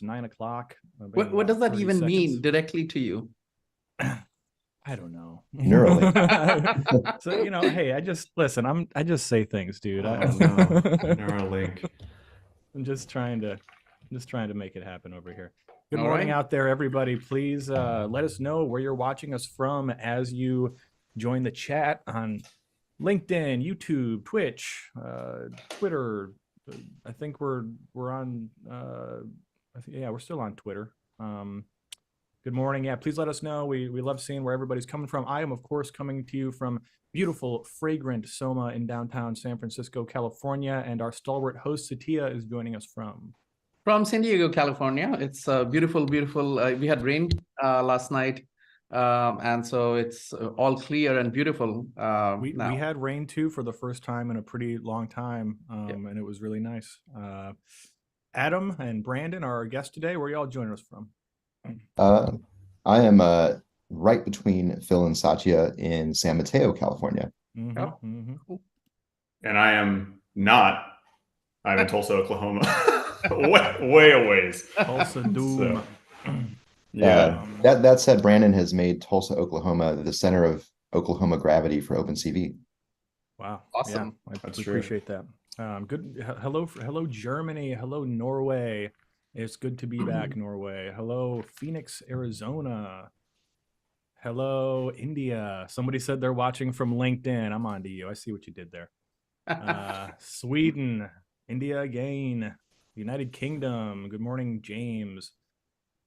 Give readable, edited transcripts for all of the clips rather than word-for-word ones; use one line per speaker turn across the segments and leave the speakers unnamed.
9 o'clock.
What does that even mean directly to you?
I don't know.
Neuralink.
So, hey, I just say things, dude.
Oh, no. Neuralink.
I'm just trying to make it happen over here. Good
All
morning
right.
out there, everybody. Please let us know where you're watching us from as you join the chat on LinkedIn, YouTube, Twitch, Twitter. I think we're on. We're still on Twitter. Good morning. Yeah, please let us know. We love seeing where everybody's coming from. I am, of course, coming to you from beautiful, fragrant Soma in downtown San Francisco, California, and our stalwart host Satya is joining us from
San Diego, California. It's beautiful, beautiful. We had rain last night, and so it's all clear and beautiful.
We had rain too for the first time in a pretty long time, and it was really nice. Adam and Brandon are our guests today. Where are y'all joining us from?
I am right between Phil and Satya in San Mateo, California.
Cool.
And I am not. I'm in Tulsa, Oklahoma. way a ways.
Tulsa Doom.
Yeah.
That said, Brandon has made Tulsa, Oklahoma, the center of Oklahoma gravity for OpenCV.
Wow.
Awesome.
Yeah,
That's
we
true.
appreciate that. Good. Hello, Germany. Hello, Norway. It's good to be back, Norway. Hello, Phoenix, Arizona. Hello, India. Somebody said they're watching from LinkedIn. I'm on to you. I see what you did there. Sweden, India again. United Kingdom. Good morning, James.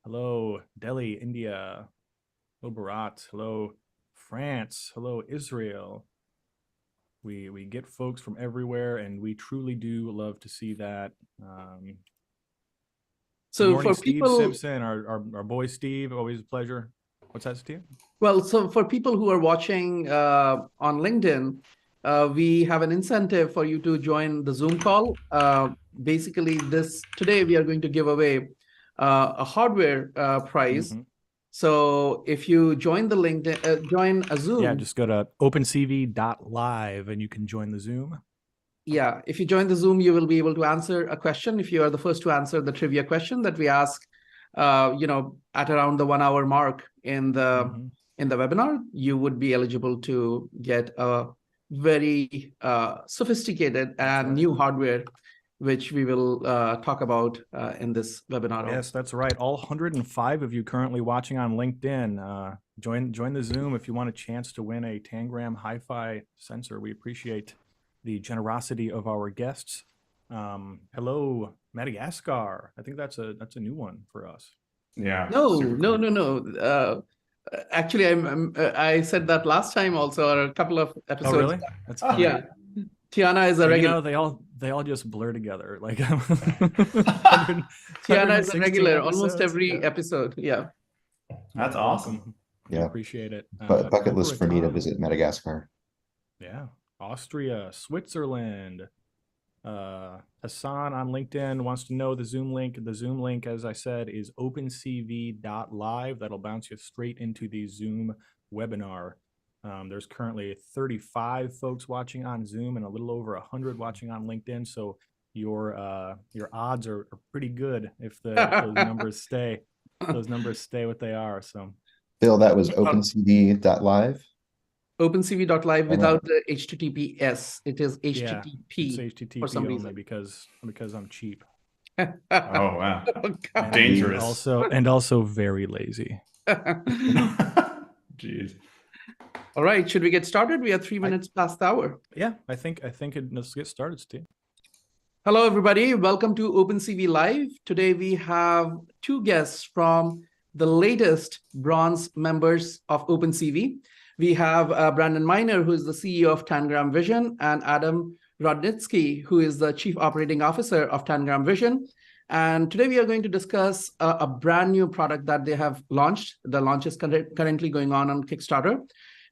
Hello, Delhi, India. Hello, Bharat. Hello, France. Hello, Israel. We get folks from everywhere, and we truly do love to see that.
So
morning,
for
Steve
people,
Simpson, our boy Steve, always a pleasure. What's that, Steve?
well, so for people who are watching on LinkedIn, we have an incentive for you to join the Zoom call. Basically, today we are going to give away a hardware prize. So if you join the LinkedIn, join a Zoom.
Yeah, just go to opencv.live and you can join the Zoom.
Yeah, if you join the Zoom, you will be able to answer a question. If you are the first to answer the trivia question that we ask, at around the 1 hour mark in the webinar, you would be eligible to get a very sophisticated and new hardware, which we will talk about in this webinar.
Yes, that's right. All 105 of you currently watching on LinkedIn, join the Zoom if you want a chance to win a Tangram HiFi sensor. We appreciate the generosity of our guests. Hello, Madagascar. I think that's a new one for us.
Yeah.
No. Actually, I said that last time also, or a couple of episodes.
Oh, really? That's funny.
Yeah. Tiana is a regular.
They all just blur together. Like
Tiana is a regular, almost
episodes.
every episode. Yeah.
That's awesome.
We
Yeah.
appreciate it.
But bucket list for me to visit Madagascar.
Yeah. Austria, Switzerland. Hassan on LinkedIn wants to know the Zoom link. The Zoom link, as I said, is opencv.live. That'll bounce you straight into the Zoom webinar. There's currently 35 folks watching on Zoom and a little over 100 watching on LinkedIn. So your odds are pretty good if those numbers stay. Those numbers stay what they are. So
Phil, that was opencv.live.
OpenCV.live without the HTTPS. It is HTTP.
Yeah, it's HTTP
for some
only
reason.
because I'm cheap.
Oh, wow.
And
Dangerous.
Also very lazy.
Jeez.
All right, should we get started? We are 3 minutes past the hour.
Yeah, I think let's get started, Steve.
Hello, everybody. Welcome to OpenCV Live. Today we have two guests from the latest bronze members of OpenCV. We have Brandon Miner, who is the CEO of Tangram Vision, and Adam Rodnitsky, who is the Chief Operating Officer of Tangram Vision. And today we are going to discuss a brand new product that they have launched. The launch is currently going on Kickstarter.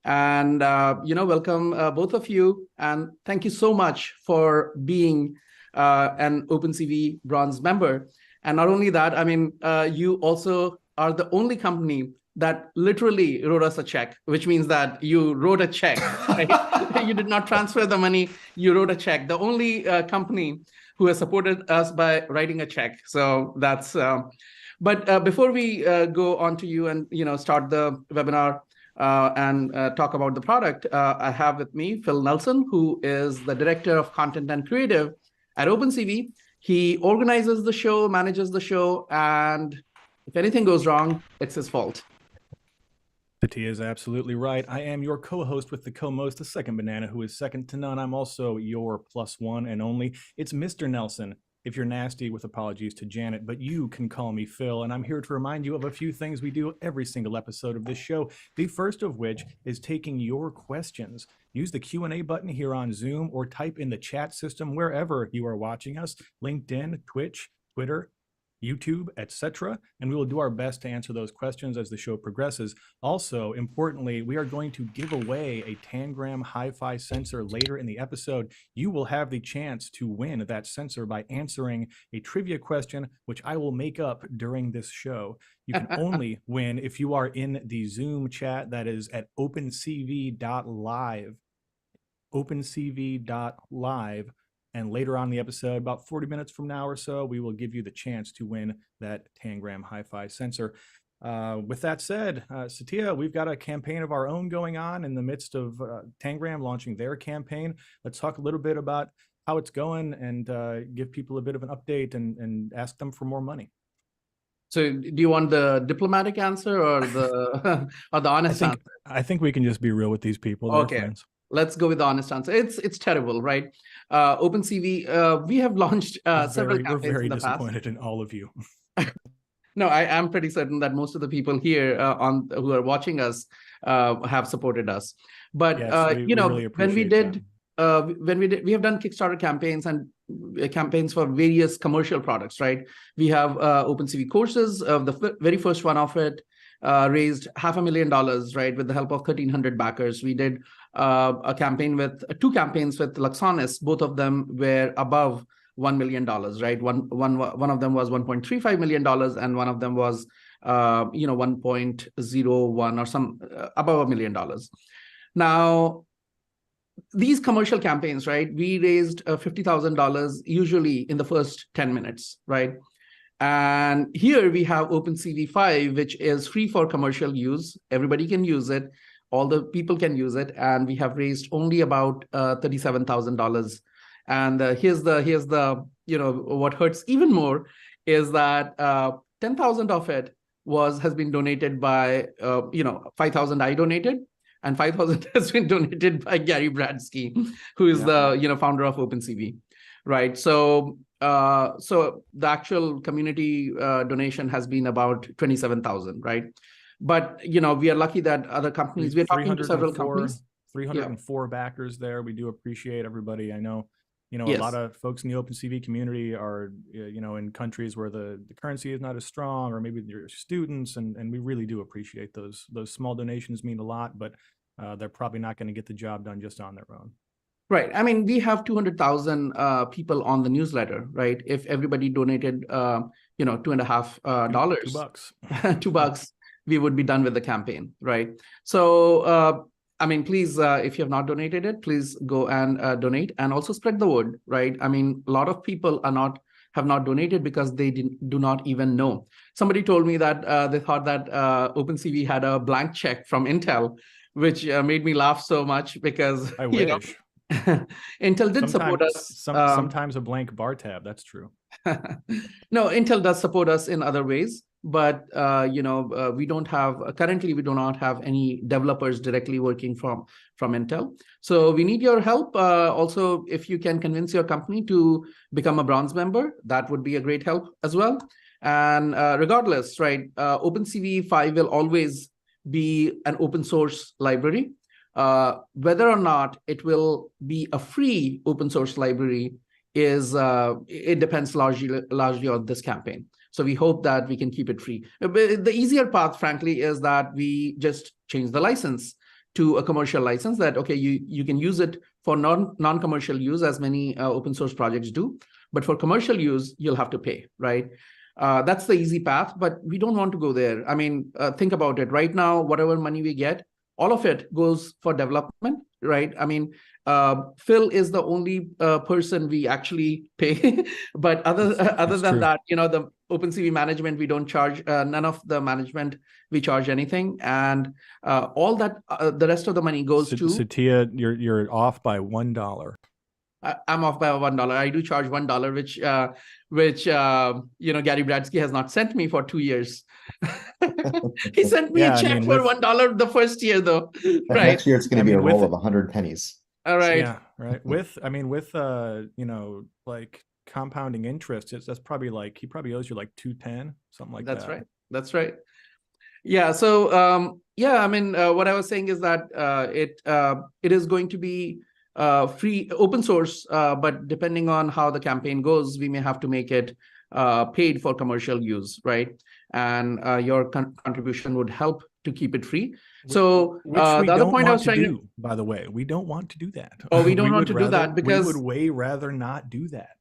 And, welcome both of you. And thank you so much for being an OpenCV bronze member. And not only that, I mean, you also are the only company that literally wrote us a check, which means that you wrote a check, right? You did not transfer the money, you wrote a check. The only company who has supported us by writing a check. So that's. But before we go on to you and start the webinar and talk about the product, I have with me Phil Nelson, who is the Director of Content and Creative at OpenCV. He organizes the show, manages the show, and if anything goes wrong, it's his fault.
Satya is absolutely right. I am your co-host with the co-most, the second banana who is second to none. I'm also your +1 and only. It's Mr. Nelson. If you're nasty, with apologies to Janet, but you can call me Phil, and I'm here to remind you of a few things we do every single episode of this show. The first of which is taking your questions. Use the Q&A button here on Zoom or type in the chat system wherever you are watching us, LinkedIn, Twitch, Twitter, YouTube, etc., and we will do our best to answer those questions as the show progresses. Also, importantly, we are going to give away a Tangram HiFi sensor later in the episode. You will have the chance to win that sensor by answering a trivia question, which I will make up during this show. You can only win if you are in the Zoom chat that is at opencv.live. opencv.live. And later on in the episode, about 40 minutes from now or so, we will give you the chance to win that Tangram HiFi sensor. With that said, Satya, we've got a campaign of our own going on in the midst of Tangram launching their campaign. Let's talk a little bit about how it's going and give people a bit of an update and ask them for more money.
So do you want the diplomatic answer or the or the honest answer?
I think we can just be real with these people. They're friends.
Let's go with the honest answer. It's terrible, right? OpenCV, we have launched several campaigns
We're very
in the
disappointed in all of you.
No, I am pretty certain that most of the people here who are watching us have supported us. But
yes, we really
when we have done Kickstarter campaigns and campaigns for various commercial products, right? We have OpenCV courses. The very first one of it raised $500,000, right, with the help of 1,300 backers. We did a campaign with two campaigns with Luxonis. Both of them were above $1 million, right? One of them was $1.35 million, and one of them was 1.01 or some above $1 million. Now, these commercial campaigns, right? We raised $50,000 usually in the first 10 minutes, right? And here we have OpenCV 5, which is free for commercial use. Everybody can use it. All the people can use it. And we have raised only about $37,000. And here's the what hurts even more is that 10,000 of it has been donated by 5,000 I donated, and 5,000 has been donated by Gary Bradsky, who is the founder of OpenCV, right? So the actual community donation has been about 27,000, right? But we are lucky that other companies, we're talking to several companies.
304 backers there. We do appreciate everybody. I know, a lot of folks in the OpenCV community are, in countries where the currency is not as strong, or maybe they're students, and we really do appreciate those small donations mean a lot, but they're probably not going to get the job done just on their own.
Right. I mean, we have 200,000 people on the newsletter, right? If everybody donated, $2.50, $2, we would be done with the campaign, right? So, please, if you have not donated it, please go and donate, and also spread the word, right? I mean, a lot of people have not donated because they do not even know. Somebody told me that they thought that OpenCV had a blank check from Intel, which made me laugh so much because
I wish.
Intel did support us.
Sometimes a blank bar tab. That's true.
No, Intel does support us in other ways, but we don't have currently. We do not have any developers directly working from Intel. So we need your help. Also, if you can convince your company to become a bronze member, that would be a great help as well. And regardless, right, OpenCV 5 will always be an open source library. Whether or not it will be a free open source library it depends largely on this campaign. So we hope that we can keep it free. The easier path, frankly, is that we just change the license to a commercial license that, okay, you can use it for non-commercial use, as many open source projects do. But for commercial use, you'll have to pay, right? That's the easy path, but we don't want to go there. I mean, think about it. Right now, whatever money we get, all of it goes for development, right? I mean, Phil is the only person we actually pay. But other
That's
than
true.
that, the OpenCV management, we don't charge, none of the management, we charge anything. And all that, the rest of the money goes to...
Satya, you're off by $1.
I'm off by $1. I do charge $1, which Gary Bradsky has not sent me for 2 years. He sent me a check for $1 the first year, though. Right.
Next year it's going to be a roll of 100 pennies.
All right.
Yeah, right. With like compounding interest, that's probably like he probably owes you like 210, something like that.
That's right. That's right. Yeah. So what I was saying is that it is going to be free, open source, but depending on how the campaign goes, we may have to make it paid for commercial use, right? And your contribution would help to keep it free. So
the other point I was trying to
do,
by the way, we don't want to do that.
Oh, we don't want to do that because
we would way rather not do that.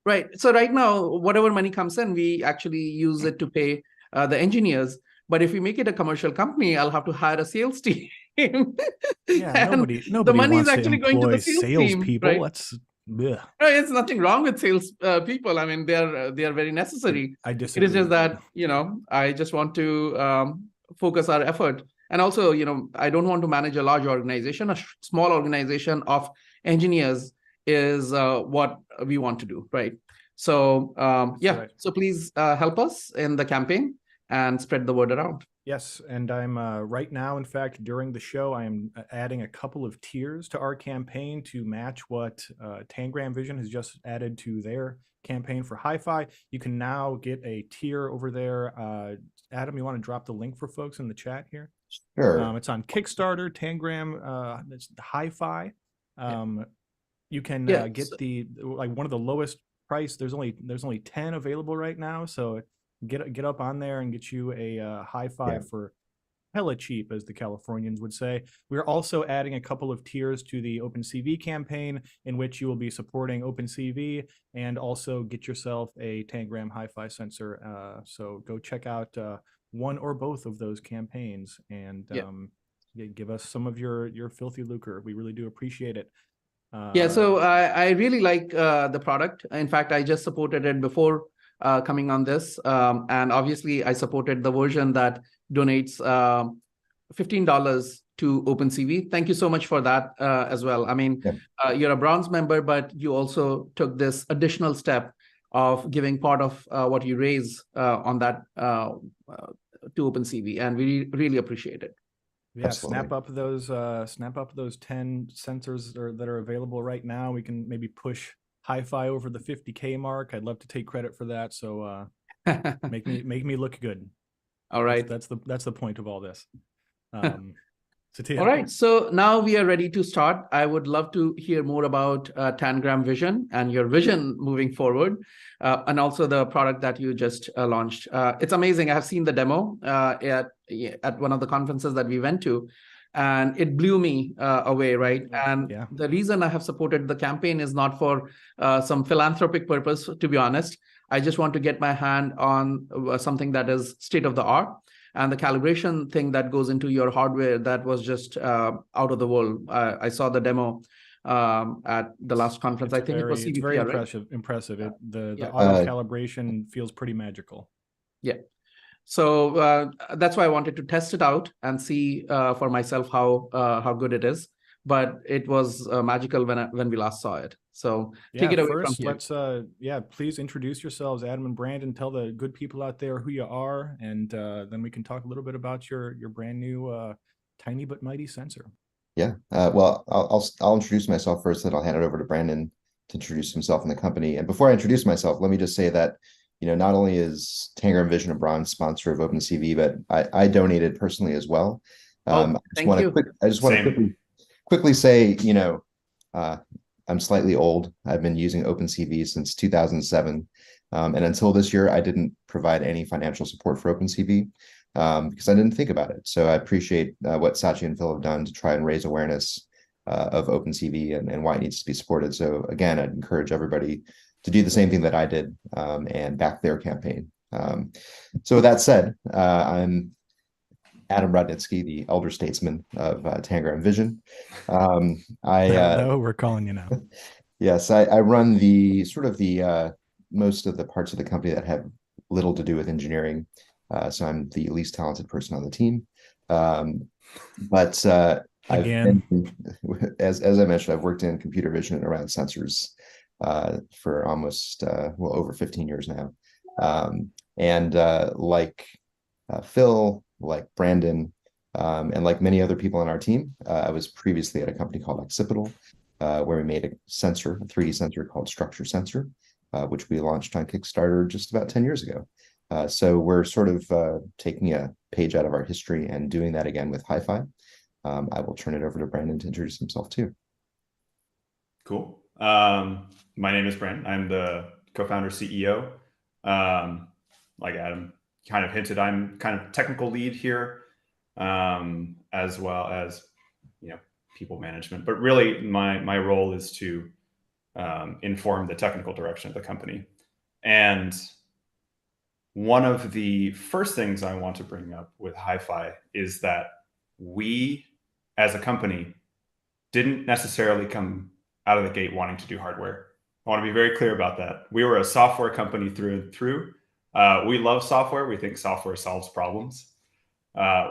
Right. So right now, whatever money comes in, we actually use it to pay the engineers. But if we make it a commercial company, I'll have to hire a sales team.
Yeah, nobody
the money is actually going to the
sales
team,
people.
Right?
That's ugh.
Right, it's nothing wrong with sales people. I mean, they are very necessary.
I disagree.
It is just that I just want to focus our effort, and also I don't want to manage a large organization. A small organization of engineers is what we want to do, right? So right. So please help us in the campaign and spread the word around.
Yes, and I'm right now, in fact, during the show, I am adding a couple of tiers to our campaign to match what Tangram Vision has just added to their campaign for HiFi. You can now get a tier over there. Adam, you want to drop the link for folks in the chat here?
Sure.
It's on Kickstarter, Tangram, it's HiFi. You can get one of the lowest price. There's only 10 available right now, so get up on there and get you a HiFi for hella cheap, as the Californians would say. We're also adding a couple of tiers to the OpenCV campaign, in which you will be supporting OpenCV and also get yourself a Tangram HiFi sensor. So go check out one or both of those campaigns and give us some of your filthy lucre. We really do appreciate it.
So I really like the product. In fact, I just supported it before coming on this. And obviously, I supported the version that donates $15 to OpenCV. Thank you so much for that as well. I mean, you're a bronze member, but you also took this additional step of giving part of what you raise on that to OpenCV, and we really appreciate it.
Yeah,
Absolutely.
snap up those 10 sensors that are available right now. We can maybe push HiFi over the 50K mark. I'd love to take credit for that. So make me look good.
All right.
That's the point of all this.
All right. So now we are ready to start. I would love to hear more about Tangram Vision and your vision moving forward, and also the product that you just launched. It's amazing. I have seen the demo at one of the conferences that we went to, and it blew me away, right? And the reason I have supported the campaign is not for some philanthropic purpose, to be honest. I just want to get my hand on something that is state of the art. And the calibration thing that goes into your hardware, that was just out of the world. I saw the demo at the last conference. I think it was CVPR,
it's very impressive. The auto calibration feels pretty magical. Yeah.
So that's why I wanted to test it out and see for myself how good it is. But it was magical when we last saw it. So take it away from here.
Let's please introduce yourselves, Adam and Brandon. Tell the good people out there who you are, and then we can talk a little bit about your brand new tiny but mighty sensor.
Yeah. Well, I'll introduce myself first, then I'll hand it over to Brandon to introduce himself and the company. And before I introduce myself, let me just say that not only is Tangram Vision a bronze sponsor of OpenCV, but I donated personally as well. I just want to quickly say, I'm slightly old. I've been using OpenCV since 2007. And until this year, I didn't provide any financial support for OpenCV because I didn't think about it. So I appreciate what Satya and Phil have done to try and raise awareness of OpenCV and why it needs to be supported. So again, I'd encourage everybody to do the same thing that I did and back their campaign. So with that said, I'm Adam Rodnitsky, the elder statesman of Tangram Vision. I
No, we're calling you now.
Yes, I run the sort of the most of the parts of the company that have little to do with engineering. So I'm the least talented person on the team. But I've
Again.
been, as I mentioned, I've worked in computer vision and around sensors for almost well over 15 years now. And like Phil, like Brandon, and like many other people on our team, I was previously at a company called Occipital, where we made a sensor, a 3D sensor called Structure Sensor, which we launched on Kickstarter just about 10 years ago. So we're sort of taking a page out of our history and doing that again with HiFi. I will turn it over to Brandon to introduce himself too.
Cool. My name is Brandon. I'm the co-founder CEO. Like Adam kind of hinted, I'm kind of technical lead here, as well as, you know, people management. But really, my role is to inform the technical direction of the company. And one of the first things I want to bring up with HiFi is that we, as a company, didn't necessarily come out of the gate wanting to do hardware. I want to be very clear about that. We were a software company through and through. We love software. We think software solves problems,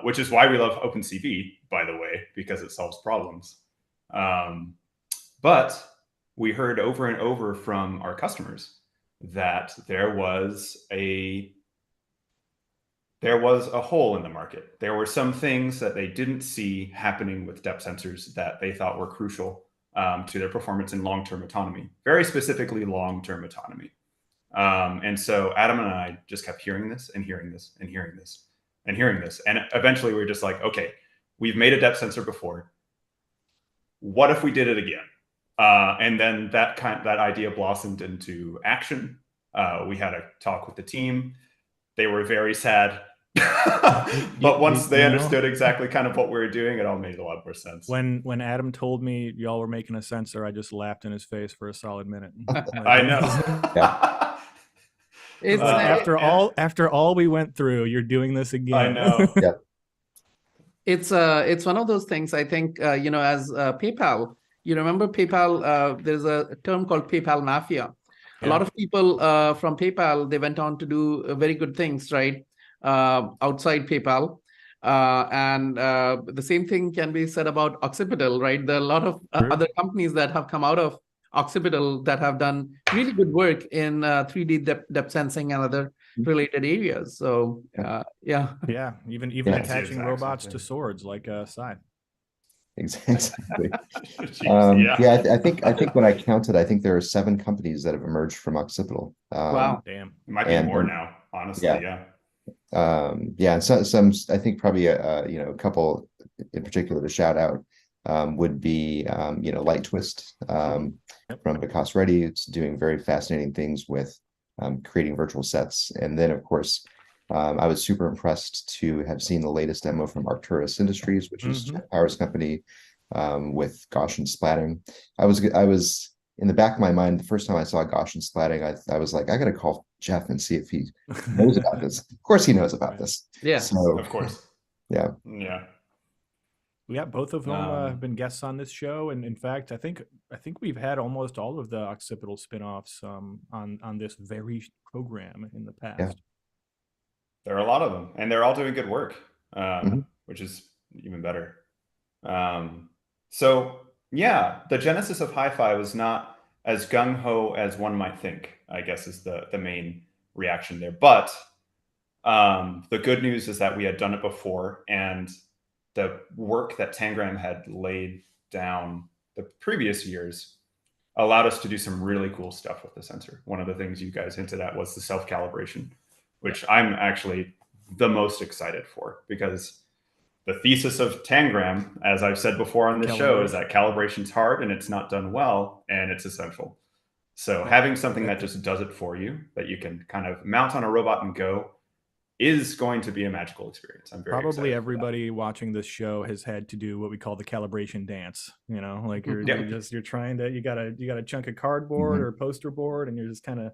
which is why we love OpenCV, by the way, because it solves problems. But we heard over and over from our customers that there was a hole in the market. There were some things that they didn't see happening with depth sensors that they thought were crucial to their performance in long-term autonomy, very specifically long-term autonomy. And so Adam and I just kept hearing this and hearing this and hearing this and hearing this. And eventually we were just like, okay, we've made a depth sensor before. What if we did it again? And then that idea blossomed into action. We had a talk with the team. They were very sad. But once they understood exactly kind of what we were doing, it all made a lot more sense.
When Adam told me y'all were making a sensor, I just laughed in his face for a solid minute.
I know.
Yeah.
It's
like after all we went through, you're doing this again.
I know.
Yeah.
it's one of those things. I think you know, as PayPal, you remember PayPal, there's a term called PayPal mafia. A lot of people from PayPal, they went on to do very good things, right? Outside PayPal. And the same thing can be said about Occipital, right? There are a lot of other companies that have come out of Occipital that have done really good work in 3D depth sensing and other related areas. So yeah.
Even
Yeah.
attaching robots to swords like Sai.
Exactly.
Yeah.
I think when I counted, I think there are 7 companies that have emerged from Occipital.
Wow.
Damn.
It might be more now, honestly. Yeah.
And some I think probably you know, a couple in particular to shout out would be you know, Light Twist from Vikas Reddy. It's doing very fascinating things with creating virtual sets. And then of course I was super impressed to have seen the latest demo from Arcturus Industries, which is Jeff Power's company, with Gaussian splatting. I was in the back of my mind, the first time I saw Gaussian splatting, I was like, I got to call Jeff and see if he knows about this. Of course he knows about this.
Yeah.
So,
of course.
Yeah.
Yeah, both of whom have been guests on this show, and in fact, I think we've had almost all of the Occipital spinoffs on this very program in the past.
Yeah.
There are a lot of them, and they're all doing good work, which is even better. So yeah, the genesis of HiFi was not as gung-ho as one might think, I guess is the main reaction there. But the good news is that we had done it before, and the work that Tangram had laid down the previous years allowed us to do some really cool stuff with the sensor. One of the things you guys hinted at was the self-calibration, which I'm actually the most excited for, because the thesis of Tangram, as I've said before on this show, is that calibration's hard and it's not done well, and it's essential. So having something that just does it for you, that you can kind of mount on a robot and go, is going to be a magical experience. I'm very
Probably everybody watching this show has had to do what we call the calibration dance. You know, like you're trying to, you got a chunk of cardboard or poster board, and you're just kind of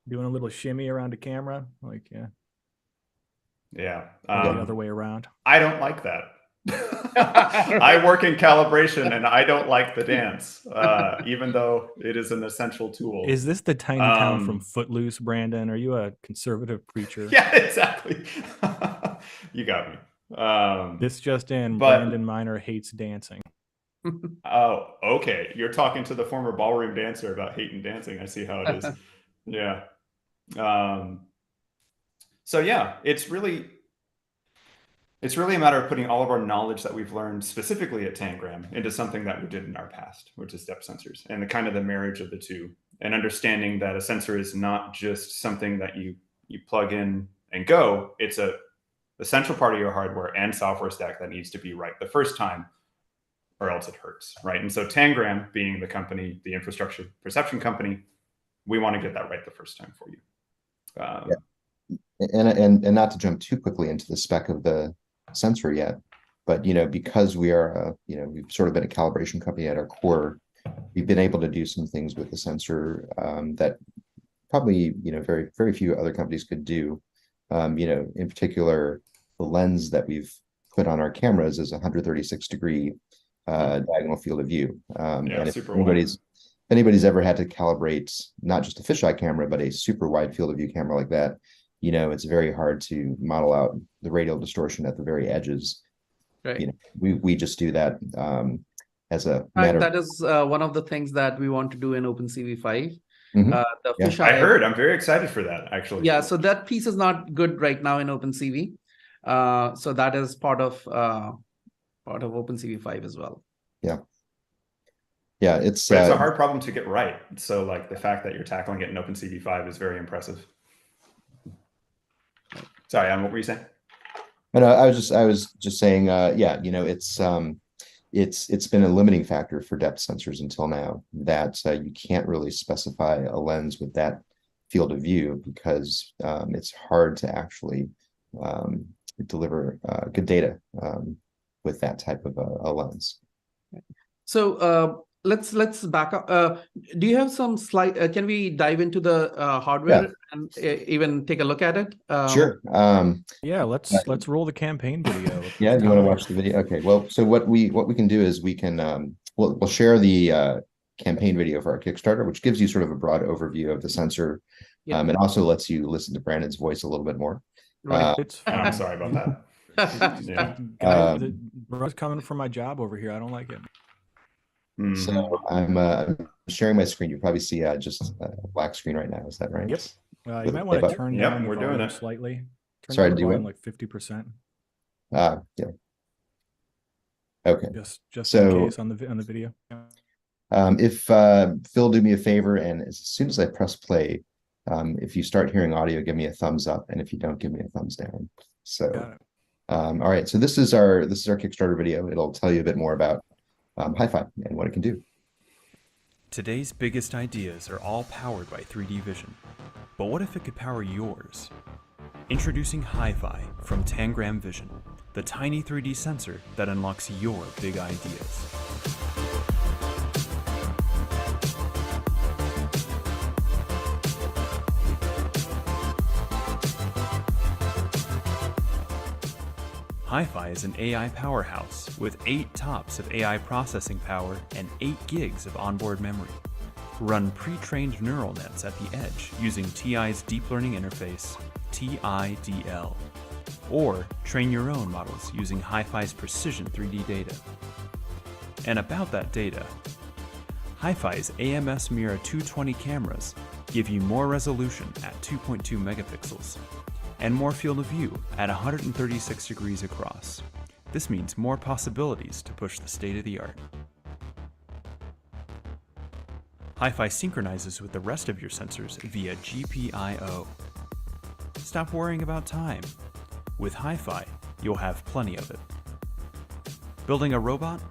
doing a little shimmy around a camera. Like, yeah.
Yeah.
the other way around.
I don't like that. I work in calibration and I don't like the dance, even though it is an essential tool.
Is this the tiny town from Footloose, Brandon? Are you a conservative preacher?
Yeah, exactly. You got me.
This just in,
but-
Brandon Miner hates dancing.
Oh, okay. You're talking to the former ballroom dancer about hating dancing. I see how it is. Yeah. So yeah, it's really a matter of putting all of our knowledge that we've learned specifically at Tangram into something that we did in our past, which is depth sensors, and the kind of the marriage of the two, and understanding that a sensor is not just something that you plug in and go. It's a essential part of your hardware and software stack that needs to be right the first time, or else it hurts, right? And so Tangram, being the company, the infrastructure perception company, we want to get that right the first time for you.
And not to jump too quickly into the spec of the sensor yet, but because we are we've sort of been a calibration company at our core, we've been able to do some things with the sensor that probably very, very few other companies could do. In particular, the lens that we've put on our cameras is 136-degree diagonal field of view. And if anybody's ever had to calibrate not just a fisheye camera, but a super wide field of view camera like that, it's very hard to model out the radial distortion at the very edges.
Right.
We just do that as a matter.
That is one of the things that we want to do in OpenCV5.
Mhm.
The
Yeah.
fisheye.
I heard. I'm very excited for that, actually.
Yeah, so that piece is not good right now in OpenCV. So that is part of OpenCV5 as well.
Yeah, it's
But it's a hard problem to get right. So like the fact that you're tackling it in OpenCV5 is very impressive. Sorry, what were you saying?
No, I was just saying, it's been a limiting factor for depth sensors until now, that you can't really specify a lens with that field of view because it's hard to actually deliver good data with that type of a lens.
So let's back up. Do you have some slide? Can we dive into the hardware and even take a look at it?
Sure.
Yeah, let's roll the campaign video.
Yeah, you want to watch the video? Okay. Well, so what we can do is we can we'll share the campaign video for our Kickstarter, which gives you sort of a broad overview of the sensor, and also lets you listen to Brandon's voice a little bit more.
Right.
It's
And I'm
fine.
sorry about that. Yeah.
The bro's coming from my job over here. I don't like it.
So I'm sharing my screen. You probably see just a black screen right now. Is that right?
Yep. You might
Play
want to
button?
turn
Yep,
down the
we're doing
volume
it.
slightly. Turn
Sorry,
down the
do
volume
what?
like 50%.
Yeah. Okay.
Just
So-
in case on the video.
If Phil, do me a favor, and as soon as I press play, if you start hearing audio, give me a thumbs up, and if you don't, give me a thumbs down. So,
Got it.
all right. So this is our Kickstarter video. It'll tell you a bit more about HiFi and what it can do.
Today's biggest ideas are all powered by 3D vision. But what if it could power yours? Introducing HiFi from Tangram Vision, the tiny 3D sensor that unlocks your big ideas. HiFi is an AI powerhouse with 8 TOPS of AI processing power and 8 gigs of onboard memory. Run pre-trained neural nets at the edge using TI's deep learning interface, TIDL. Or train your own models using HiFi's precision 3D data. And about that data, HiFi's AMS Mira 220 cameras give you more resolution at 2.2 megapixels and more field of view at 136 degrees across. This means more possibilities to push the state of the art. HiFi synchronizes with the rest of your sensors via GPIO. Stop worrying about time. With HiFi, you'll have plenty of it. Building a robot?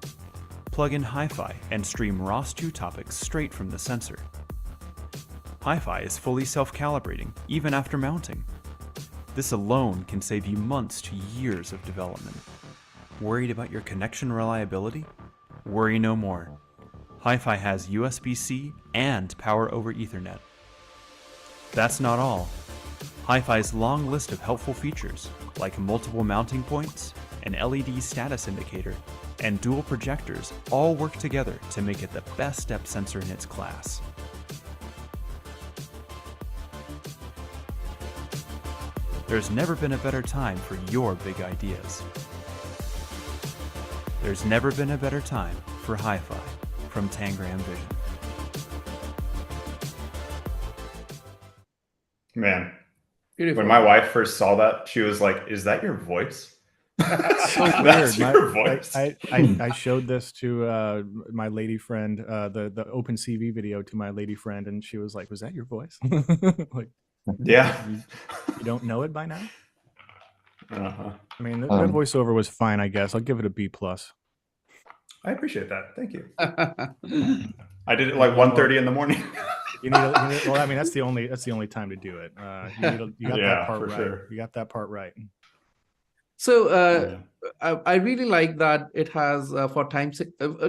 Plug in HiFi and stream ROS2 topics straight from the sensor. HiFi is fully self-calibrating, even after mounting. This alone can save you months to years of development. Worried about your connection reliability? Worry no more. HiFi has USB-C and power over Ethernet. That's not all. HiFi's long list of helpful features, like multiple mounting points, an LED status indicator, and dual projectors all work together to make it the best depth sensor in its class. There's never been a better time for your big ideas. There's never been a better time for HiFi from Tangram Vision.
Man,
Beautiful.
when my wife first saw that, she was like, "Is that your voice?"
So
That's
weird.
your voice.
I showed this to my lady friend, the OpenCV video to my lady friend, and she was like, "Was that your voice?" Like,
Yeah.
you don't know it by now?
Uh-huh.
I mean, that voiceover was fine, I guess. I'll give it a B+.
I appreciate that. Thank you. I did it like 1:30 in the morning.
Well, I mean, that's the only time to do it. You got
Yeah,
that part
for
right.
sure.
You got that part right.
So I really like that it has for times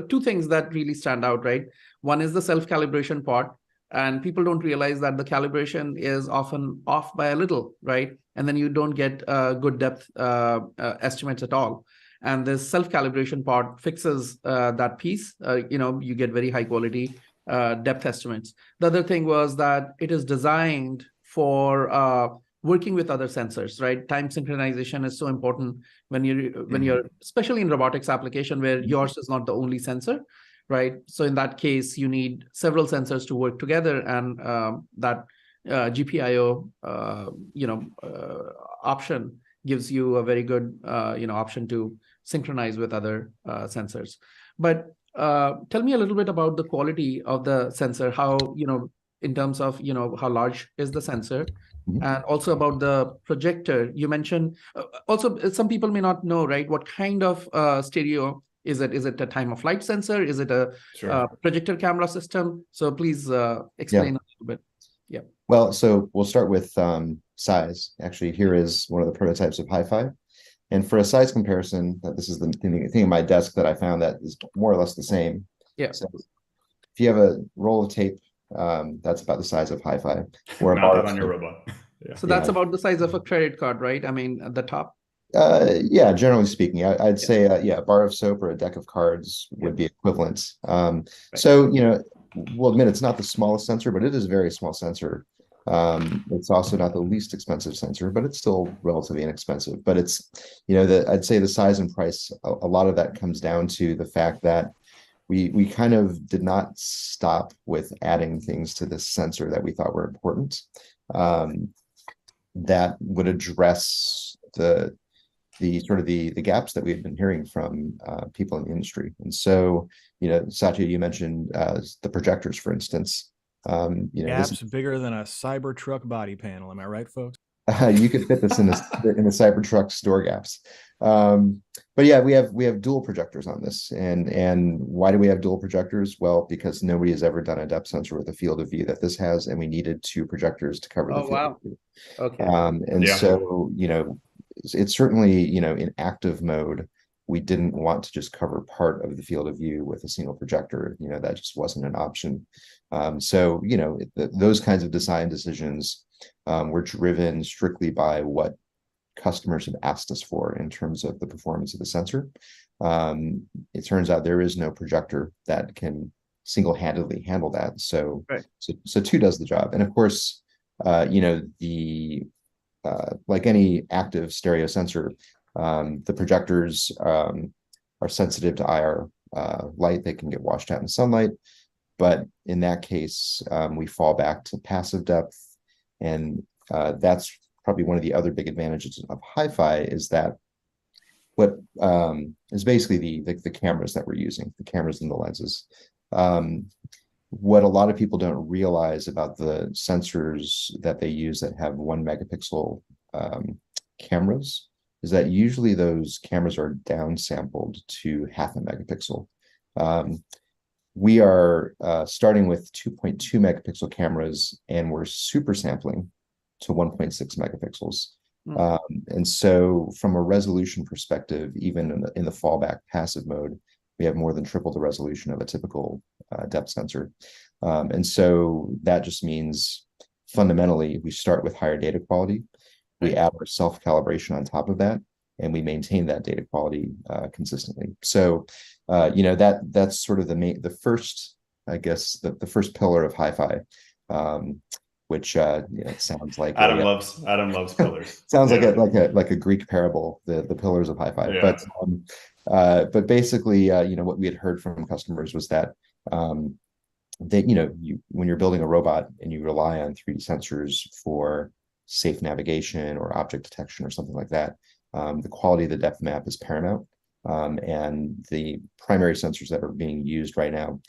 two things that really stand out, right? One is the self-calibration part, and people don't realize that the calibration is often off by a little, right? And then you don't get good depth estimates at all. And this self-calibration part fixes that piece. You get very high quality depth estimates. The other thing was that it is designed for working with other sensors, right? Time synchronization is so important when you're especially in robotics application where yours is not the only sensor, right? So in that case, you need several sensors to work together, and that GPIO option gives you a very good option to synchronize with other sensors. But tell me a little bit about the quality of the sensor, how in terms of how large is the sensor, and also about the projector. You mentioned also some people may not know, right? What kind of stereo is it? Is it a time of flight sensor? Is it a projector camera system? So please explain a little bit. Yeah.
Well, so we'll start with size. Actually, here is one of the prototypes of HiFi. And for a size comparison, this is the thing on my desk that I found that is more or less the same.
Yeah.
So if you have a roll of tape, that's about the size of HiFi. Or
Mount that on your robot. Yeah.
So that's about the size of a credit card, right? I mean, at the top.
Yeah, generally speaking, I'd say a bar of soap or a deck of cards would be equivalent. So we'll admit it's not the smallest sensor, but it is a very small sensor. It's also not the least expensive sensor, but it's still relatively inexpensive. But it's, I'd say the size and price, a lot of that comes down to the fact that we kind of did not stop with adding things to this sensor that we thought were important, that would address the sort of the gaps that we've been hearing from people in the industry. And so, Satya, you mentioned the projectors, for instance.
Gaps bigger than a Cybertruck body panel. Am I right, folks?
You could fit this in the Cybertruck's door gaps. But yeah, we have dual projectors on this. And why do we have dual projectors? Well, because nobody has ever done a depth sensor with a field of view that this has, and we needed two projectors to cover the field of view.
Okay.
So, it's certainly, in active mode, we didn't want to just cover part of the field of view with a single projector. That just wasn't an option. So, those kinds of design decisions were driven strictly by what customers have asked us for in terms of the performance of the sensor. It turns out there is no projector that can single-handedly handle that. So, so two does the job. And of course, like any active stereo sensor, the projectors are sensitive to IR light. They can get washed out in sunlight. But in that case, we fall back to passive depth. And that's probably one of the other big advantages of HiFi, is that what is basically the cameras that we're using, the cameras and the lenses. What a lot of people don't realize about the sensors that they use that have 1 megapixel cameras is that usually those cameras are downsampled to 0.5 megapixel. We are starting with 2.2 megapixel cameras, and we're super sampling to 1.6 megapixels. And so from a resolution perspective, even in the fallback passive mode, we have more than triple the resolution of a typical depth sensor. And so that just means fundamentally, we start with higher data quality. We add our self-calibration on top of that, and we maintain that data quality consistently. So, that's sort of the first, I guess, the first pillar of HiFi, which it sounds like
Adam loves pillars.
sounds like a Greek parable, the pillars of HiFi.
Yeah.
But basically, what we had heard from customers was that when you're building a robot and you rely on 3D sensors for safe navigation or object detection or something like that, the quality of the depth map is paramount. And the primary sensors that are being used right now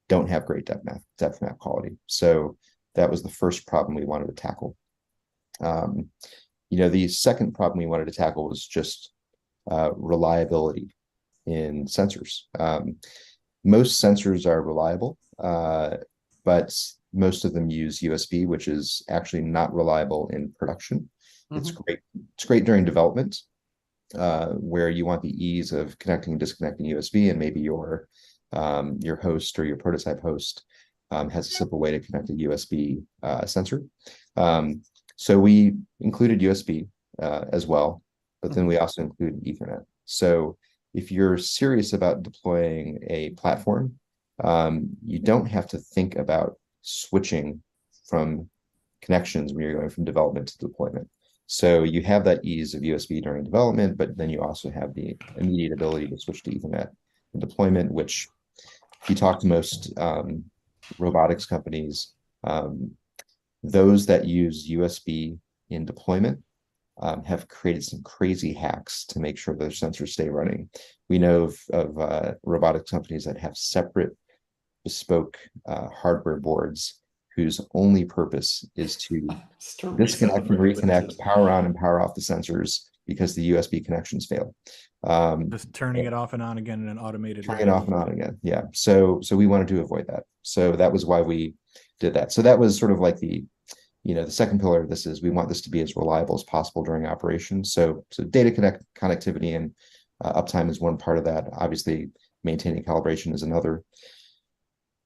don't have great depth map quality. So that was the first problem we wanted to tackle. The second problem we wanted to tackle was just reliability in sensors. Most sensors are reliable, but most of them use USB, which is actually not reliable in production. It's great during development, where you want the ease of connecting and disconnecting USB, and maybe your host or your prototype host has a simple way to connect a USB sensor. So we included USB as well, but then we also included Ethernet. So if you're serious about deploying a platform, you don't have to think about switching from connections when you're going from development to deployment. So you have that ease of USB during development, but then you also have the immediate ability to switch to Ethernet in deployment, which if you talk to most robotics companies, those that use USB in deployment have created some crazy hacks to make sure their sensors stay running. We know of robotics companies that have separate bespoke hardware boards whose only purpose is to disconnect and reconnect, power on and power off the sensors because the USB connections fail.
Just turning it off and on again in an automated way.
Turning it off and on again, yeah. So we wanted to avoid that. So that was why we did that. So that was sort of like the second pillar of this is we want this to be as reliable as possible during operation. So data connectivity and uptime is one part of that. Obviously, maintaining calibration is another.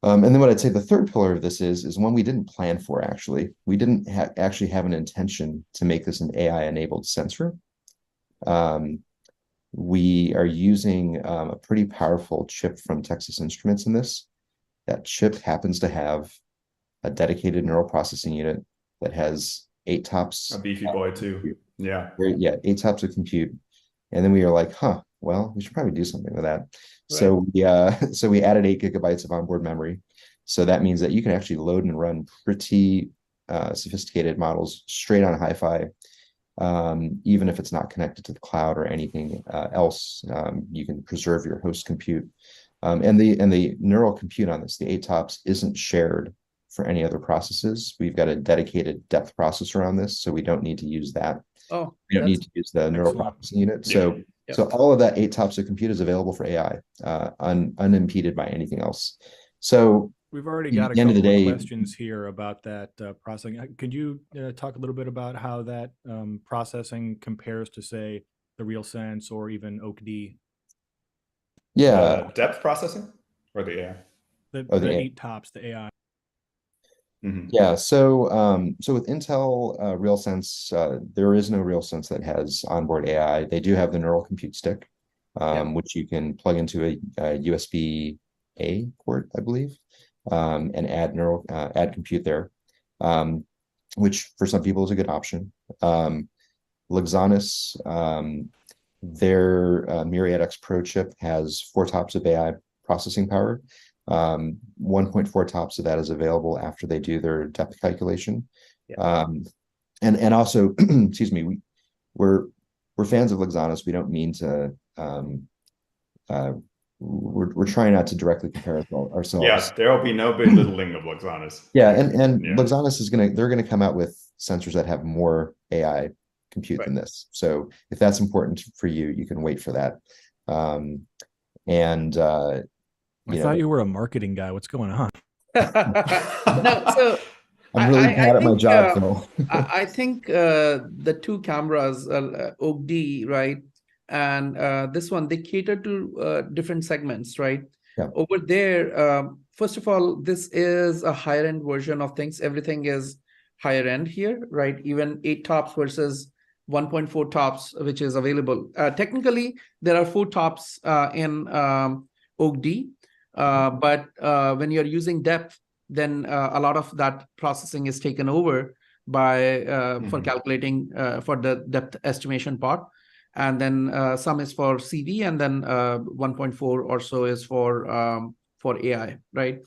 And then what I'd say the third pillar of this is one we didn't plan for, actually. We didn't actually have an intention to make this an AI-enabled sensor. We are using a pretty powerful chip from Texas Instruments in this. That chip happens to have a dedicated neural processing unit that has 8 TOPS.
A beefy boy too. Yeah.
8 TOPS of compute. And then we are like, well, we should probably do something with that. Right. So we added 8 gigabytes of onboard memory. So that means that you can actually load and run pretty sophisticated models straight on HiFi, even if it's not connected to the cloud or anything else. You can preserve your host compute. And the neural compute on this, the 8 TOPS, isn't shared for any other processes. We've got a dedicated depth processor on this, so we don't need to use that. We don't need to use the neural processing unit. So all of that 8 TOPS of compute is available for AI, unimpeded by anything else. So
we've already got a couple of questions here about that processing. Could you talk a little bit about how that processing compares to, say, the RealSense or even OAK-D?
Yeah.
Depth processing or the AI?
The 8 TOPS, the AI.
Mm-hmm. Yeah, so with Intel RealSense, there is no RealSense that has onboard AI. They do have the neural compute stick, which you can plug into a USB-A port, I believe, and add compute there, which for some people is a good option. Luxonis, their Myriad X Pro chip has 4 TOPS of AI processing power. 1.4 TOPS of that is available after they do their depth calculation. And also, excuse me, we're fans of Luxonis. We don't mean to. We're trying not to directly compare ourselves.
Yeah, there will be no belittling of Luxonis.
Yeah, and Luxonis they're gonna come out with sensors that have more AI compute than this. So if that's important for you, you can wait for that.
I thought you were a marketing guy. What's going on?
No, so
I'm really bad at my job, Phil.
I think the 2 cameras, OAK-D, right, and this one, they cater to different segments, right?
Yeah.
Over there, first of all, this is a higher end version of things. Everything is higher end here, right? Even 8 tops versus 1.4 tops, which is available. Technically, there are 4 tops in OAK-D, but when you're using depth, then a lot of that processing is taken over by for calculating for the depth estimation part. And then some is for CV, and then 1.4 or so is for AI, right?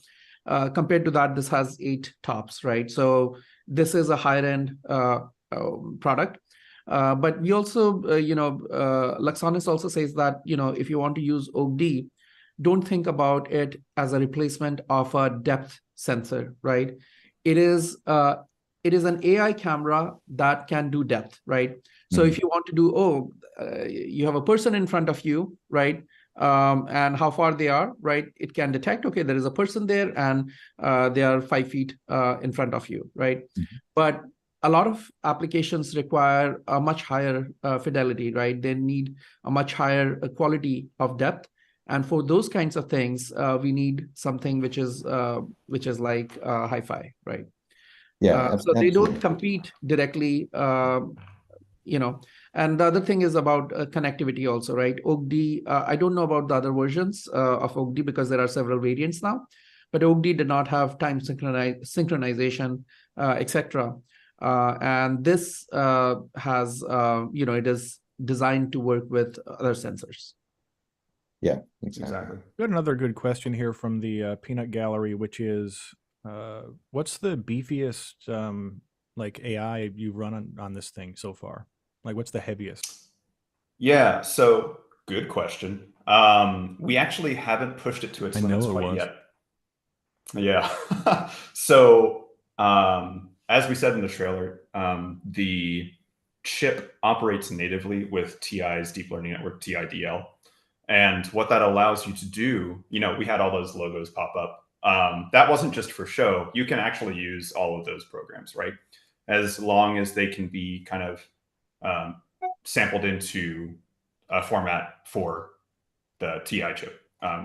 Compared to that, this has 8 tops, right? So this is a higher end product. But we also, Luxonis also says that, if you want to use OAK-D, don't think about it as a replacement of a depth sensor, right? It is an AI camera that can do depth, right? So if you want to do, you have a person in front of you, right? And how far they are, right? It can detect, okay, there is a person there and they are 5 feet in front of you, right? But a lot of applications require a much higher fidelity, right? They need a much higher quality of depth. And for those kinds of things, we need something which is like HiFi, right?
Yeah,
so they don't compete directly, And the other thing is about connectivity also, right? OAK-D, I don't know about the other versions of OAK-D because there are several variants now, but OAK-D did not have time synchronization, etc. And this has, it is designed to work with other sensors.
Yeah, exactly.
We got another good question here from the Peanut Gallery, which is, what's the beefiest like AI you've run on this thing so far? Like, what's the heaviest?
Yeah, so good question. We actually haven't pushed it to its limits quite yet. Yeah. So as we said in the trailer, the chip operates natively with TI's deep learning network, TIDL. And what that allows you to do, we had all those logos pop up. That wasn't just for show. You can actually use all of those programs, right? As long as they can be kind of sampled into a format for the TI chip,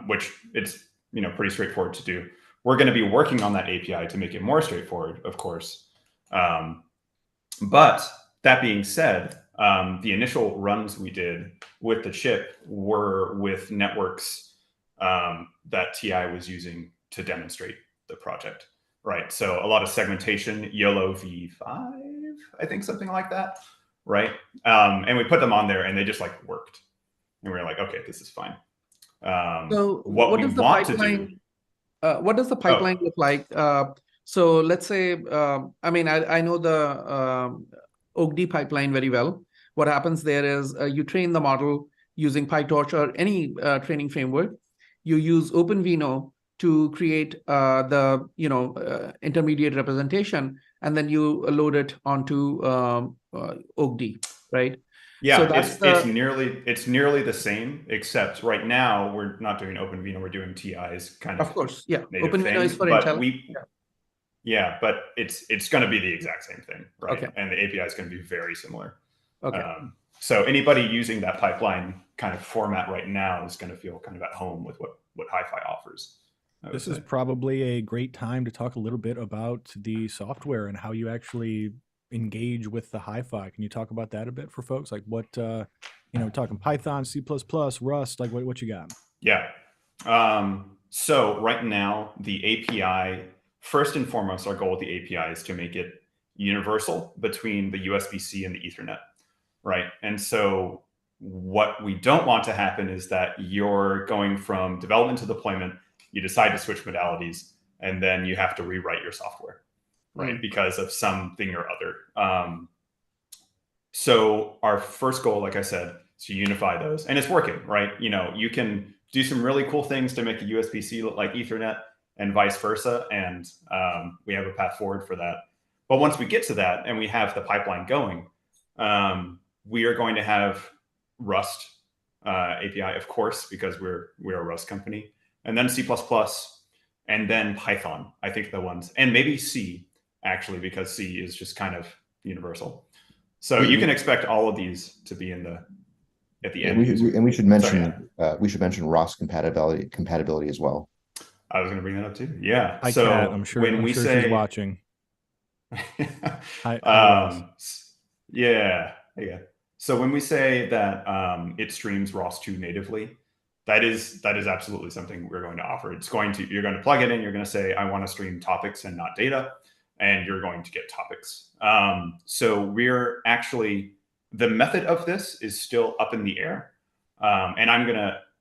which it's pretty straightforward to do. We're going to be working on that API to make it more straightforward, of course. But that being said, the initial runs we did with the chip were with networks that TI was using to demonstrate the project, right? So a lot of segmentation, YOLO V5, I think something like that, right? And we put them on there and they just worked. And we were like, okay, this is fine.
So what does the pipeline, what does the pipeline look like? So let's say, I know the OAK-D pipeline very well. What happens there is you train the model using PyTorch or any training framework. You use OpenVINO to create the intermediate representation, and then you load it onto OAK-D, right?
Yeah,
so that's
it's nearly the same, except right now we're not doing OpenVINO, we're doing TI's kind of.
Of course, yeah.
OpenVINO
is for Intel.
Yeah, but it's going to be the exact same thing, right?
Okay.
And the API is going to be very similar.
Okay.
So anybody using that pipeline kind of format right now is going to feel kind of at home with what HiFi offers.
This is probably a great time to talk a little bit about the software and how you actually engage with the HiFi. Can you talk about that a bit for folks? Like what, talking Python, C++, Rust, like what you got?
Yeah. So right now, the API, first and foremost, our goal with the API is to make it universal between the USB-C and the Ethernet, right? And so what we don't want to happen is that you're going from development to deployment, you decide to switch modalities, and then you have to rewrite your software, right? Because of something or other. So our first goal, like I said, is to unify those, and it's working, right? You can do some really cool things to make the USB-C look like Ethernet and vice versa. And we have a path forward for that. But once we get to that and we have the pipeline going, we are going to have Rust API, of course, because we're a Rust company, and then C++, and then Python, I think the ones, and maybe C, actually, because C is just kind of universal. So you can expect all of these to be at the end.
And we should mention ROS compatibility as well.
I was going to bring that up too. Yeah.
I'm sure when we say she's watching. Hi, Ross.
Yeah. So when we say that it streams ROS 2 natively, that is absolutely something we're going to offer. You're going to plug it in. You're going to say, I want to stream topics and not data, and you're going to get topics. So we're actually, the method of this is still up in the air. And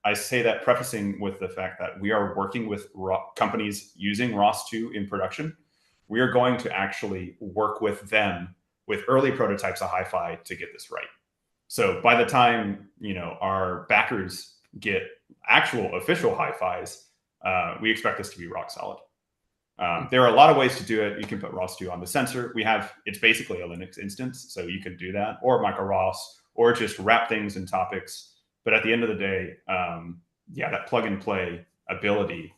I say that prefacing with the fact that we are working with companies using ROS 2 in production. We are going to actually work with them with early prototypes of HiFi to get this right. So by the time, our backers get actual official HiFis, we expect this to be rock solid. There are a lot of ways to do it. You can put ROS 2 on the sensor. It's basically a Linux instance, so you can do that, or micro ROS, or just wrap things in topics. But at the end of the day, that plug and play ability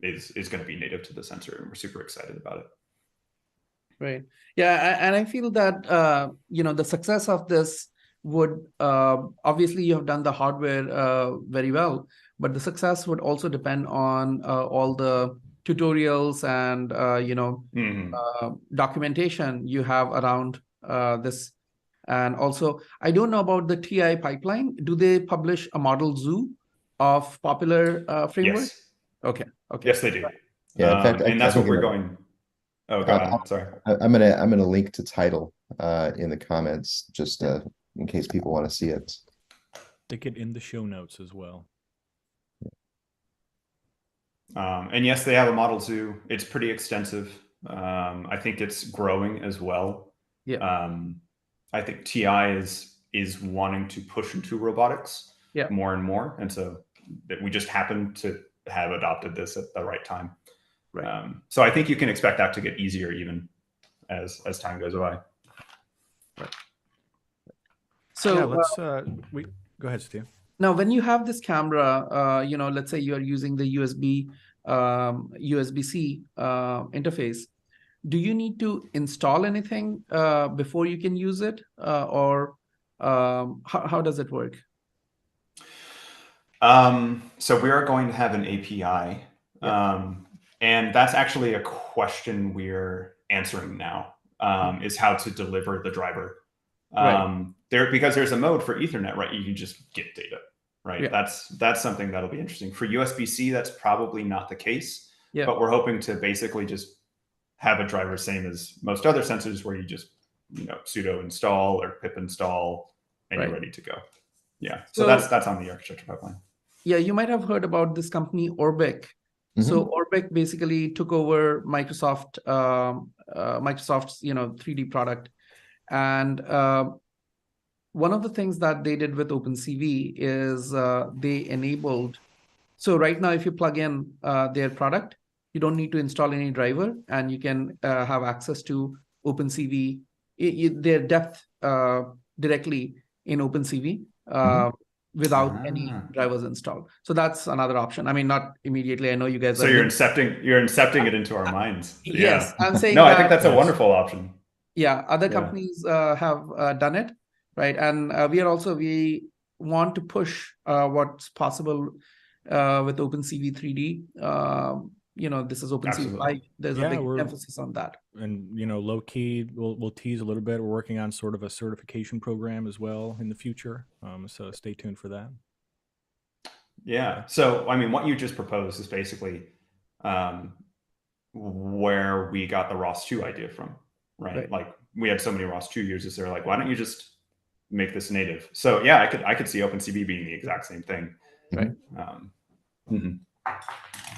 is going to be native to the sensor, and we're super excited about it.
Right. Yeah, and I feel that the success of this would obviously you have done the hardware very well, but the success would also depend on all the tutorials and documentation you have around this. And also, I don't know about the TI pipeline. Do they publish a model zoo of popular framework?
Yes.
Okay.
Yes, they do.
Yeah, in fact,
and that's what we're going. Oh, go on. Sorry.
I'm gonna link to title in the comments just in case people want to see it.
Stick it in the show notes as well.
And yes, they have a model zoo. It's pretty extensive. I think it's growing as well.
Yeah.
I think TI is wanting to push into robotics more and more, and so that we just happen to have adopted this at the right time.
Right.
So I think you can expect that to get easier even as time goes by.
Right. So
let's go ahead, Steve.
Now, when you have this camera, let's say you are using the USB-C interface, do you need to install anything before you can use it, or how does it work?
So we are going to have an API, and that's actually a question we're answering now, is how to deliver the driver. Because there's a mode for Ethernet, right? You can just get data, right?
Yeah.
That's something that'll be interesting. For USB-C, that's probably not the case, but we're hoping to basically just have a driver same as most other sensors, where you just sudo install or pip install and you're ready to go. Yeah, so that's on the architecture pipeline.
Yeah, you might have heard about this company Orbic. Mm-hmm. So Orbic basically took over Microsoft's 3D product, and one of the things that they did with OpenCV is they enabled. So right now, if you plug in their product, you don't need to install any driver, and you can have access to OpenCV, their depth directly in OpenCV without any drivers installed. So that's another option. I mean, not immediately. I know you guys.
So you're incepting it into our minds.
Yes, I'm saying.
No, I think that's a wonderful option.
Yeah, other companies have done it, right? And we want to push what's possible with OpenCV 3D. This is OpenCV 5. There's a big emphasis on that.
And low key, we'll tease a little bit. We're working on sort of a certification program as well in the future. So stay tuned for that.
Yeah. So I mean, what you just proposed is basically where we got the ROS 2 idea from, right? Like we had so many ROS 2 users. They're like, why don't you just make this native? So yeah, I could see OpenCV being the exact same thing.
Right.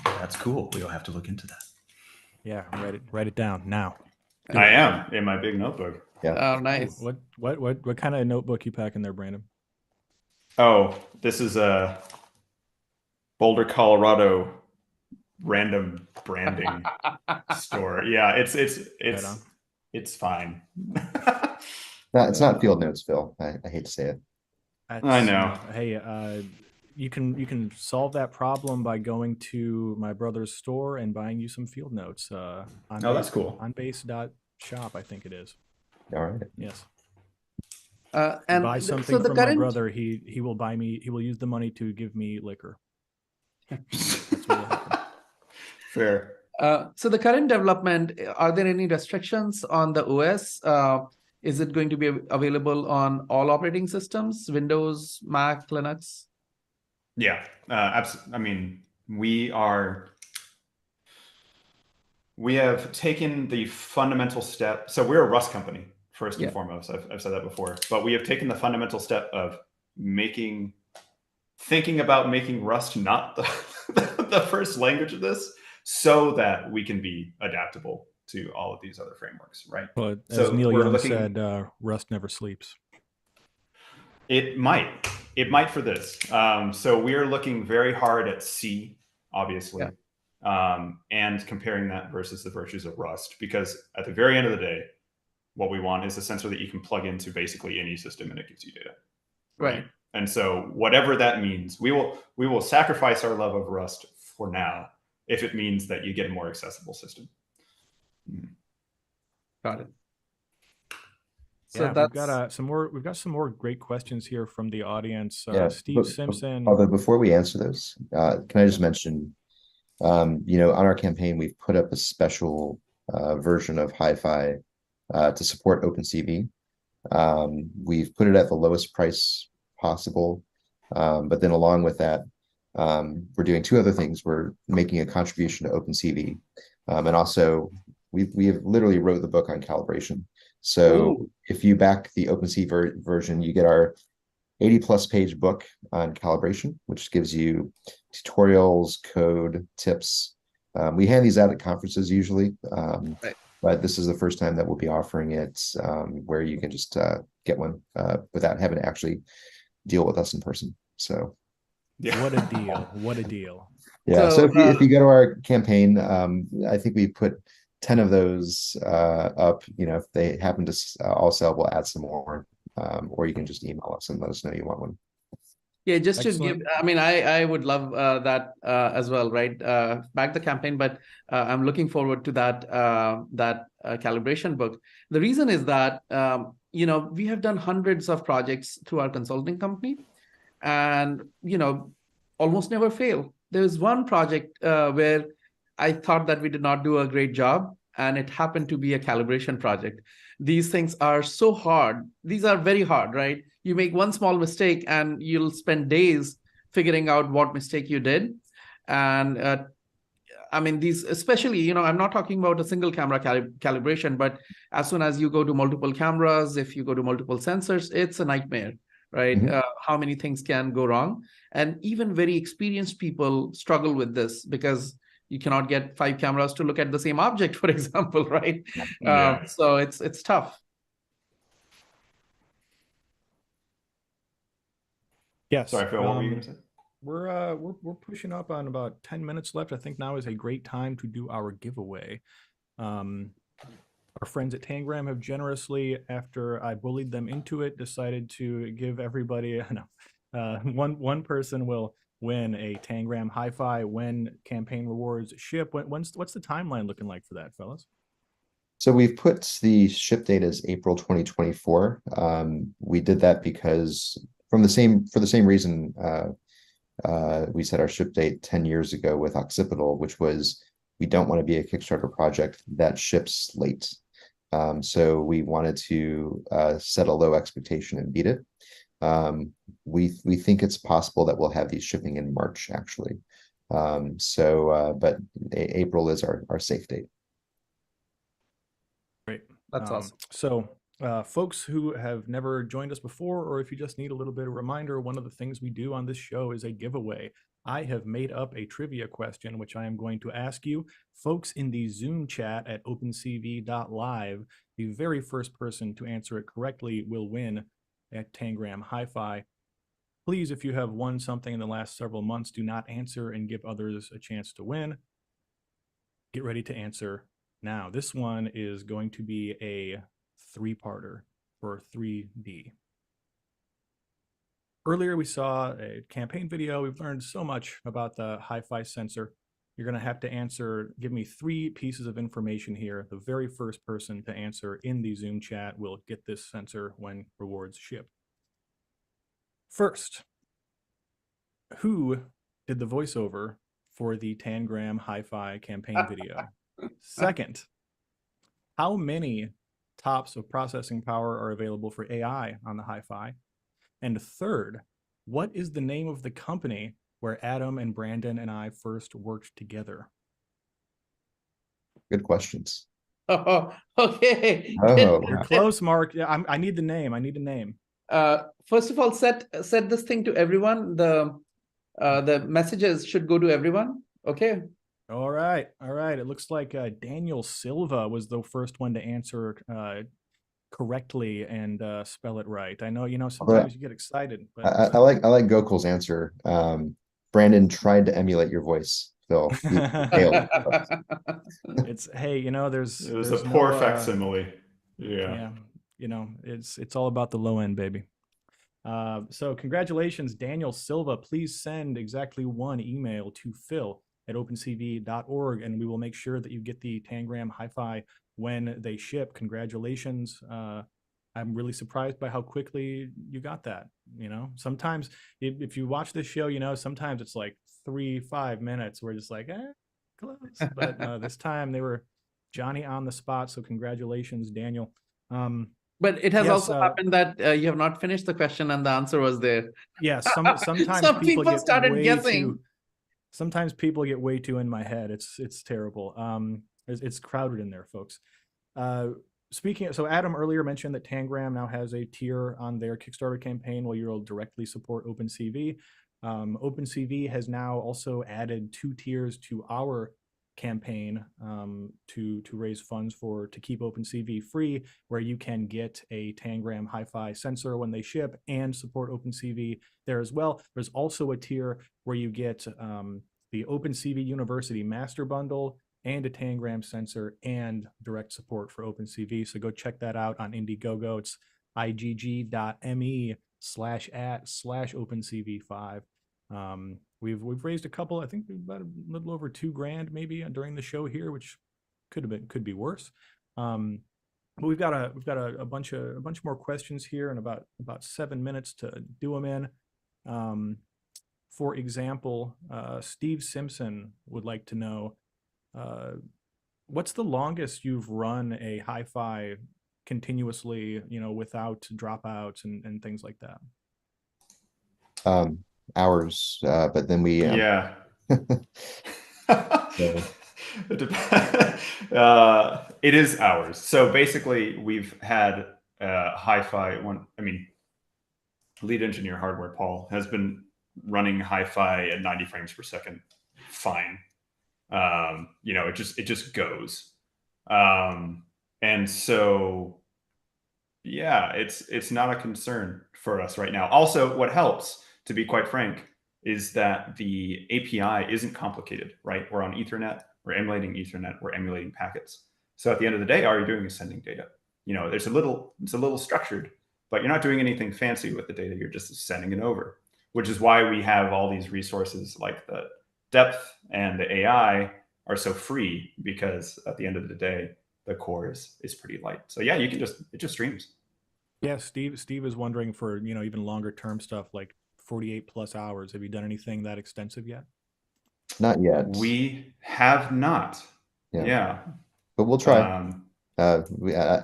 That's cool. We'll have to look into that.
Yeah, write it down now.
I am in my big notebook.
Yeah. Oh, nice.
What kind of notebook you packing there, Brandon?
Oh, this is a Boulder, Colorado random branding store. Yeah, it's fine.
No, it's not field notes, Phil. I hate to say it.
I know.
Hey, you can solve that problem by going to my brother's store and buying you some field notes.
That's cool.
On base.shop, I think it is.
All right.
Yes.
And
buy something from my brother. He will buy me. He will use the money to give me liquor. That's what will happen.
Fair.
So the current development, are there any restrictions on the OS? Is it going to be available on all operating systems, Windows, Mac, Linux?
Yeah, absolutely. I mean, we have taken the fundamental step. So we're a Rust company, first and foremost. I've said that before, but we have taken the fundamental step of thinking about making Rust not the first language of this, so that we can be adaptable to all of these other frameworks, right?
But as
So
Neil
we're
Young
looking-
said, Rust never sleeps.
It might for this. So we are looking very hard at C, obviously, and comparing that versus the virtues of Rust, because at the very end of the day, what we want is a sensor that you can plug into basically any system and it gives you data.
Right.
And so whatever that means, we will sacrifice our love of Rust for now if it means that you get a more accessible system.
Got it.
So yeah, we've got some more great questions here from the audience. Steve Simpson.
Although before we answer those, can I just mention, on our campaign, we've put up a special version of HiFi to support OpenCV. We've put it at the lowest price possible, but then along with that, we're doing two other things. We're making a contribution to OpenCV, and also we have literally wrote the book on calibration. So if you back the OpenCV version, you get our 80+ page book on calibration, which gives you tutorials, code, tips. We hand these out at conferences usually, but this is the first time that we'll be offering it, where you can just get one without having to actually deal with us in person. So
what a deal. What a deal.
Yeah. So if you go to our campaign, I think we put 10 of those up. If they happen to all sell, we'll add some more, or you can just email us and let us know you want one.
Yeah, just Excellent. To give, I mean, I would love that as well, right? Back the campaign, but I'm looking forward to that calibration book. The reason is that, we have done hundreds of projects through our consulting company and, almost never fail. There's one project where I thought that we did not do a great job, and it happened to be a calibration project. These things are so hard. These are very hard, right? You make one small mistake and you'll spend days figuring out what mistake you did. And I mean, these, especially, I'm not talking about a single camera calibration, but as soon as you go to multiple cameras, if you go to multiple sensors, it's a nightmare, right? Mm-hmm. How many things can go wrong? And even very experienced people struggle with this because you cannot get 5 cameras to look at the same object, for example, right? Yeah. So it's tough.
Yes.
Sorry, Phil, what were you going to say?
We're pushing up on about 10 minutes left. I think now is a great time to do our giveaway. Our friends at Tangram have generously, after I bullied them into it, decided to give everybody one person will win a Tangram HiFi when campaign rewards ship. What's the timeline looking like for that, fellas?
So we've put the ship date as April 2024. We did that because for the same reason we set our ship date 10 years ago with Occipital, which was we don't want to be a Kickstarter project that ships late. So we wanted to set a low expectation and beat it. We think it's possible that we'll have these shipping in March, actually. But April is our safe date.
Great.
That's awesome.
So folks who have never joined us before, or if you just need a little bit of reminder, one of the things we do on this show is a giveaway. I have made up a trivia question, which I am going to ask you. Folks in the Zoom chat at opencv.live, the very first person to answer it correctly will win at Tangram HiFi. Please, if you have won something in the last several months, do not answer and give others a chance to win. Get ready to answer now. This one is going to be a 3-parter for 3D. Earlier, we saw a campaign video. We've learned so much about the HiFi sensor. You're going to have to answer, give me 3 pieces of information here. The very first person to answer in the Zoom chat will get this sensor when rewards ship. First, who did the voiceover for the Tangram HiFi campaign video? Second, how many tops of processing power are available for AI on the HiFi? And third, what is the name of the company where Adam and Brandon and I first worked together?
Good questions.
Oh, okay.
Oh,
You're close, Mark. Yeah, I need the name. I need a name.
First of all, set this thing to everyone. The messages should go to everyone. Okay.
All right. All right. It looks like Daniel Silva was the first one to answer correctly and spell it right. I know, sometimes you get excited, but
I like Gokul's answer. Brandon tried to emulate your voice, Phil. He failed.
it's, hey, there's
It was
there's
a poor
no,
facsimile. Yeah.
yeah, it's all about the low end, baby. So congratulations, Daniel Silva. Please send exactly one email to phil@opencv.org, and we will make sure that you get the Tangram HiFi when they ship. Congratulations. I'm really surprised by how quickly you got that. Sometimes if you watch this show, sometimes it's like 3-5 minutes. We're just like, close. But this time they were Johnny on the spot. So congratulations, Daniel.
But it has
Yes,
also happened that you have not finished the question and the answer was there.
Yeah, sometimes
Some people
get
started
way
guessing.
sometimes people get way too in my head. It's terrible. It's crowded in there, folks. So Adam earlier mentioned that Tangram now has a tier on their Kickstarter campaign where you'll directly support OpenCV. OpenCV has now also added 2 tiers to our campaign to raise funds to keep OpenCV free, where you can get a Tangram HiFi sensor when they ship and support OpenCV there as well. There's also a tier where you get the OpenCV University Master Bundle and a Tangram sensor and direct support for OpenCV. So go check that out on Indiegogo. It's igg.me/@/OpenCV5. We've raised a couple, I think about a little over $2,000 maybe during the show here, which could be worse. But we've got a bunch more questions here and about 7 minutes to do them in. For example, Steve Simpson would like to know, what's the longest you've run a HiFi continuously, without dropouts and things like that?
Hours, but then we
Yeah.
So-
It is hours. So basically, we've had HiFi lead engineer hardware Paul has been running HiFi at 90 frames per second. Fine. It just goes. And so, yeah, it's not a concern for us right now. Also, what helps, to be quite frank, is that the API isn't complicated, right? We're on Ethernet, we're emulating Ethernet, we're emulating packets. So at the end of the day, all you're doing is sending data. It's a little structured, but you're not doing anything fancy with the data. You're just sending it over, which is why we have all these resources like the depth and the AI are so free, because at the end of the day, the core is pretty light. So yeah, it just streams.
Yeah, Steve is wondering for, even longer term stuff like 48 plus hours. Have you done anything that extensive yet?
Not yet.
We have not. Yeah.
But we'll try. I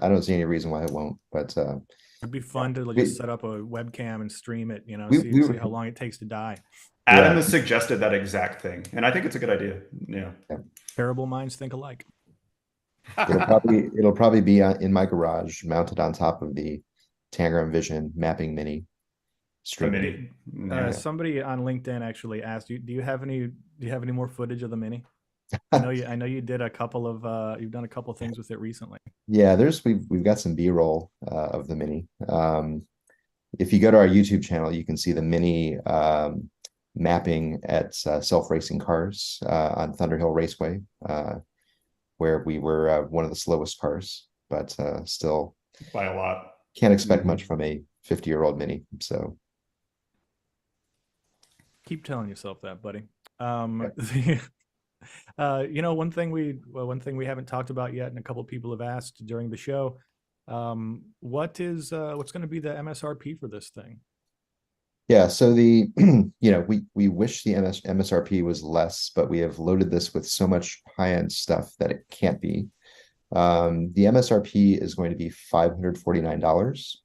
don't see any reason why it won't, but
it'd be fun to just set up a webcam and stream it, see how long it takes to die.
Adam has suggested that exact thing, and I think it's a good idea. Yeah.
Terrible minds think alike.
It'll probably be in my garage, mounted on top of the Tangram Vision mapping mini.
Mini.
Somebody on LinkedIn actually asked you, do you have any more footage of the mini? I know you did a couple of you've done a couple of things with it recently.
Yeah, we've got some B-roll of the mini. If you go to our YouTube channel, you can see the mini mapping at self-racing cars on Thunderhill Raceway, where we were one of the slowest cars, but still
by a lot.
Can't expect much from a 50-year-old mini. So
keep telling yourself that, buddy. One thing we haven't talked about yet, and a couple of people have asked during the show, what's going to be the MSRP for this thing?
Yeah, so the we wish the MSRP was less, but we have loaded this with so much high-end stuff that it can't be. The MSRP is going to be $549.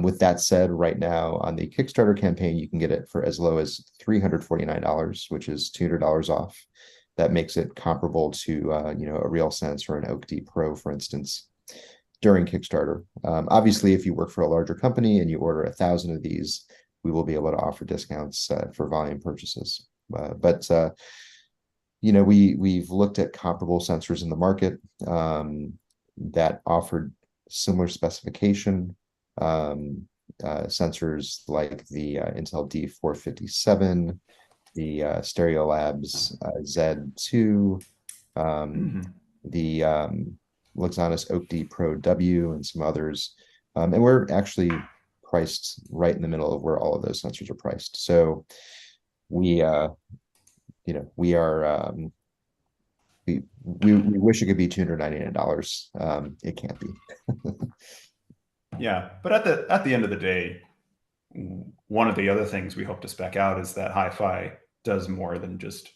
With that said, right now on the Kickstarter campaign, you can get it for as low as $349, which is $200 off. That makes it comparable to a RealSense or an Oak D Pro, for instance, during Kickstarter. Obviously, if you work for a larger company and you order 1,000 of these, we will be able to offer discounts for volume purchases. But we've looked at comparable sensors in the market that offered similar specification. Sensors like the Intel D457, the Stereolabs Z2, the Luxonis Oak D Pro W, and some others. And we're actually priced right in the middle of where all of those sensors are priced. So we we are we wish it could be $299. It can't be.
Yeah, but at the end of the day, one of the other things we hope to spec out is that HiFi does more than just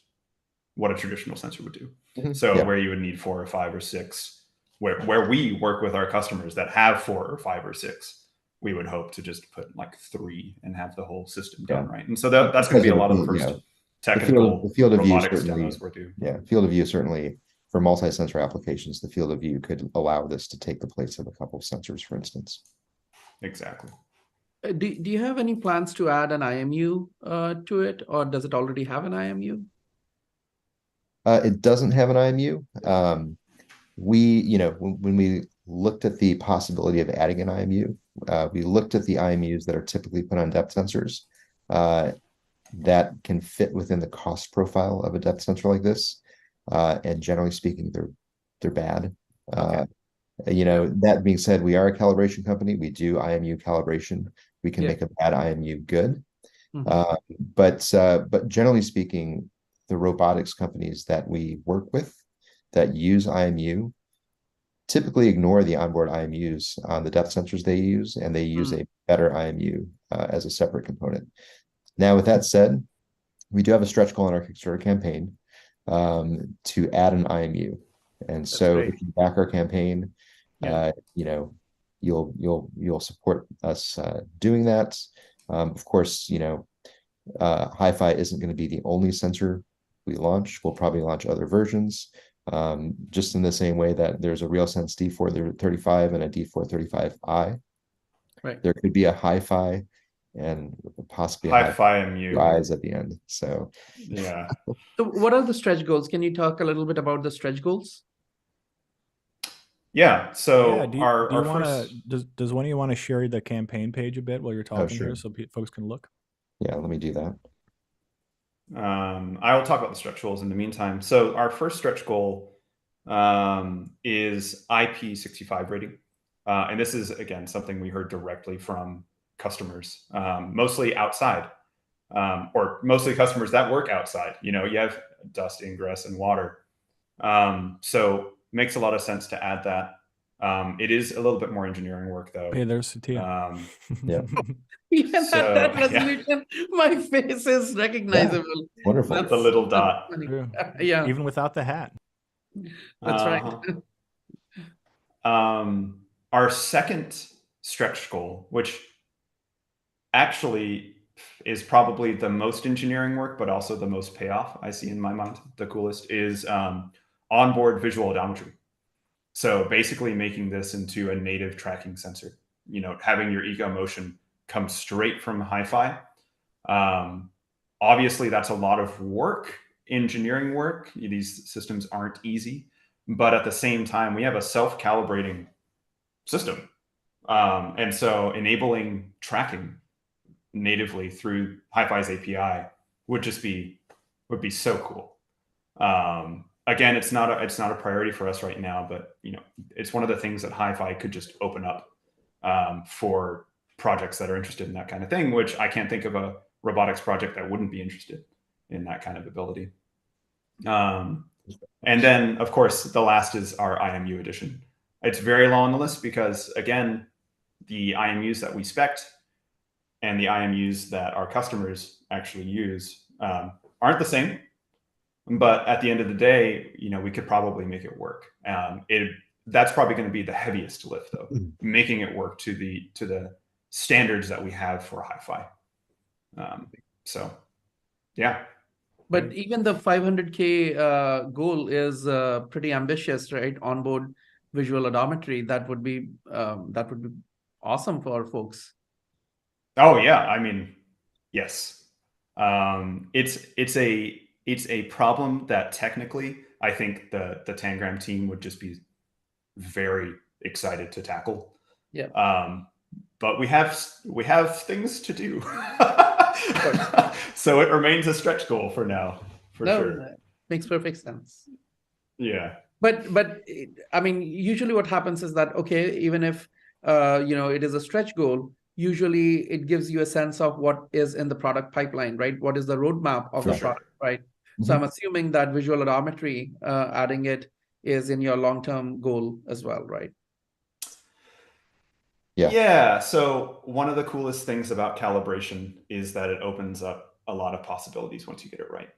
what a traditional sensor would do. So
Yeah.
where you would need 4 or 5 or 6, where we work with our customers that have 4 or 5 or 6, we would hope to just put like 3 and have the whole system done right. And so that's going to be a lot of the first technical
the field of view
robotics
certainly,
demos we're doing.
Yeah, field of view certainly for multi-sensor applications, the field of view could allow this to take the place of a couple of sensors, for instance.
Exactly.
Do you have any plans to add an IMU to it, or does it already have an IMU?
It doesn't have an IMU. When we looked at the possibility of adding an IMU, we looked at the IMUs that are typically put on depth sensors that can fit within the cost profile of a depth sensor like this. And generally speaking, they're bad.
Okay.
That being said, we are a calibration company. We do IMU calibration. We can make a bad IMU good. But generally speaking, the robotics companies that we work with that use IMU typically ignore the onboard IMUs on the depth sensors they use, and they use a better IMU as a separate component. Now, with that said, we do have a stretch goal in our Kickstarter campaign to add an IMU. And so if you back our campaign, you'll support us doing that. Of course, HiFi isn't going to be the only sensor we launch. We'll probably launch other versions, just in the same way that there's a RealSense D435 and a D435i.
Right.
There could be a HiFi and possibly a
HiFi MU
eyes at the end. So
yeah.
So what are the stretch goals? Can you talk a little bit about the stretch goals?
Yeah. So
do you want to? Does one of you want to share the campaign page a bit while you're talking here, so folks can look?
Yeah, let me do that.
I will talk about the stretch goals in the meantime. So our first stretch goal is IP65 rating, and this is again something we heard directly from customers, mostly outside, or mostly customers that work outside. You have dust ingress and water, so makes a lot of sense to add that. It is a little bit more engineering work, though.
Hey, there's Satya.
Yeah.
That resolution, my face is recognizable.
Yeah. Wonderful.
That's the little dot.
Yeah.
Even without the hat.
That's right.
Our second stretch goal, which actually is probably the most engineering work, but also the most payoff I see in my mind, the coolest, is onboard visual odometry. So basically making this into a native tracking sensor, having your eco motion come straight from HiFi. Obviously, that's a lot of work, engineering work. These systems aren't easy, but at the same time, we have a self-calibrating system. And so enabling tracking natively through HiFi's API would be so cool. Again, it's not a priority for us right now, but it's one of the things that HiFi could just open up for projects that are interested in that kind of thing, which I can't think of a robotics project that wouldn't be interested in that kind of ability. And then, of course, the last is our IMU edition. It's very low on the list because, again, the IMUs that we spec'd and the IMUs that our customers actually use aren't the same. But at the end of the day, we could probably make it work. That's probably going to be the heaviest lift, though, making it work to the standards that we have for hi-fi. So, yeah.
But even the 500K goal is pretty ambitious, right? Onboard visual odometry. That would be awesome for folks.
Oh yeah, I mean, yes. It's a problem that technically I think the Tangram team would just be very excited to tackle.
Yeah.
But we have things to do. So it remains a stretch goal for now, for sure.
That makes perfect sense.
Yeah.
But I mean, usually what happens is that, okay, even if it is a stretch goal, usually it gives you a sense of what is in the product pipeline, right? What is the roadmap of the product, right? So I'm assuming that visual odometry, adding it is in your long-term goal as well, right?
Yeah. So one of the coolest things about calibration is that it opens up a lot of possibilities once you get it right.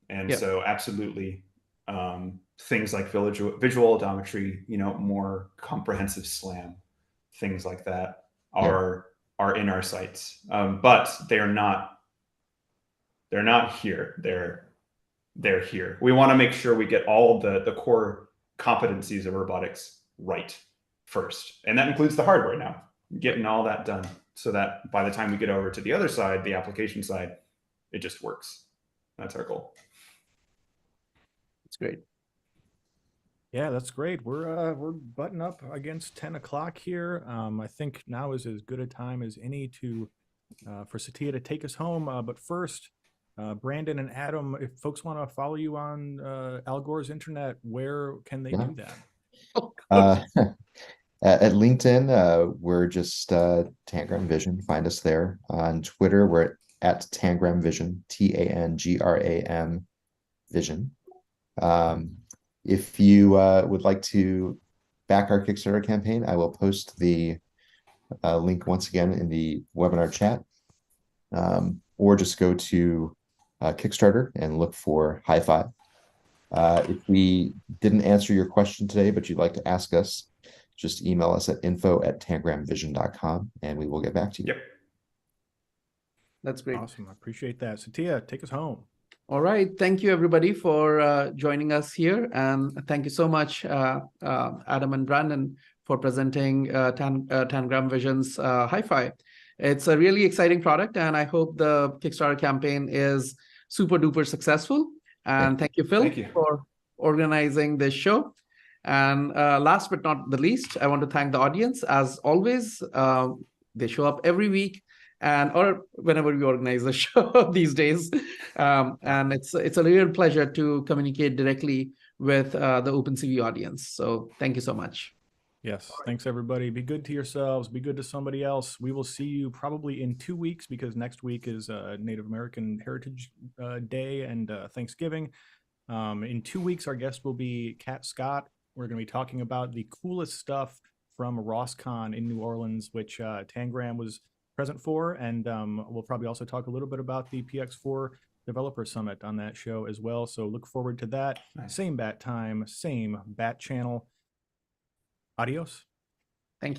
And so absolutely, things like visual odometry, more comprehensive SLAM, things like that are in our sights. But they're not here. They're here. We want to make sure we get all the core competencies of robotics right first. And that includes the hardware now, getting all that done so that by the time we get over to the other side, the application side, it just works. That's our goal.
That's great.
Yeah, that's great. We're butting up against 10 o'clock here. I think now is as good a time as any for Satya to take us home. But first, Brandon and Adam, if folks want to follow you on Al Gore's internet, where can they do that?
At LinkedIn, we're just Tangram Vision. Find us there. On Twitter, we're at Tangram Vision, Tangram Vision. If you would like to back our Kickstarter campaign, I will post the link once again in the webinar chat, or just go to Kickstarter and look for HiFi. If we didn't answer your question today, but you'd like to ask us, just email us at info@tangramvision.com and we will get back to you.
Yep.
That's great.
Awesome. I appreciate that. Satya, take us home.
All right. Thank you, everybody, for joining us here. And thank you so much, Adam and Brandon, for presenting Tangram Vision's HiFi. It's a really exciting product, and I hope the Kickstarter campaign is super duper successful. And thank you, Phil, for organizing this show. And last but not the least, I want to thank the audience. As always, they show up every week or whenever we organize a show these days. And it's a real pleasure to communicate directly with the OpenCV audience. So thank you so much.
Yes. Thanks, everybody. Be good to yourselves. Be good to somebody else. We will see you probably in 2 weeks, because next week is Native American Heritage Day and Thanksgiving. In 2 weeks, our guest will be Kat Scott. We're going to be talking about the coolest stuff from RossCon in New Orleans, which Tangram was present for. And we'll probably also talk a little bit about the PX4 Developer Summit on that show as well. So look forward to that. Nice. Same bat time, same bat channel. Adios.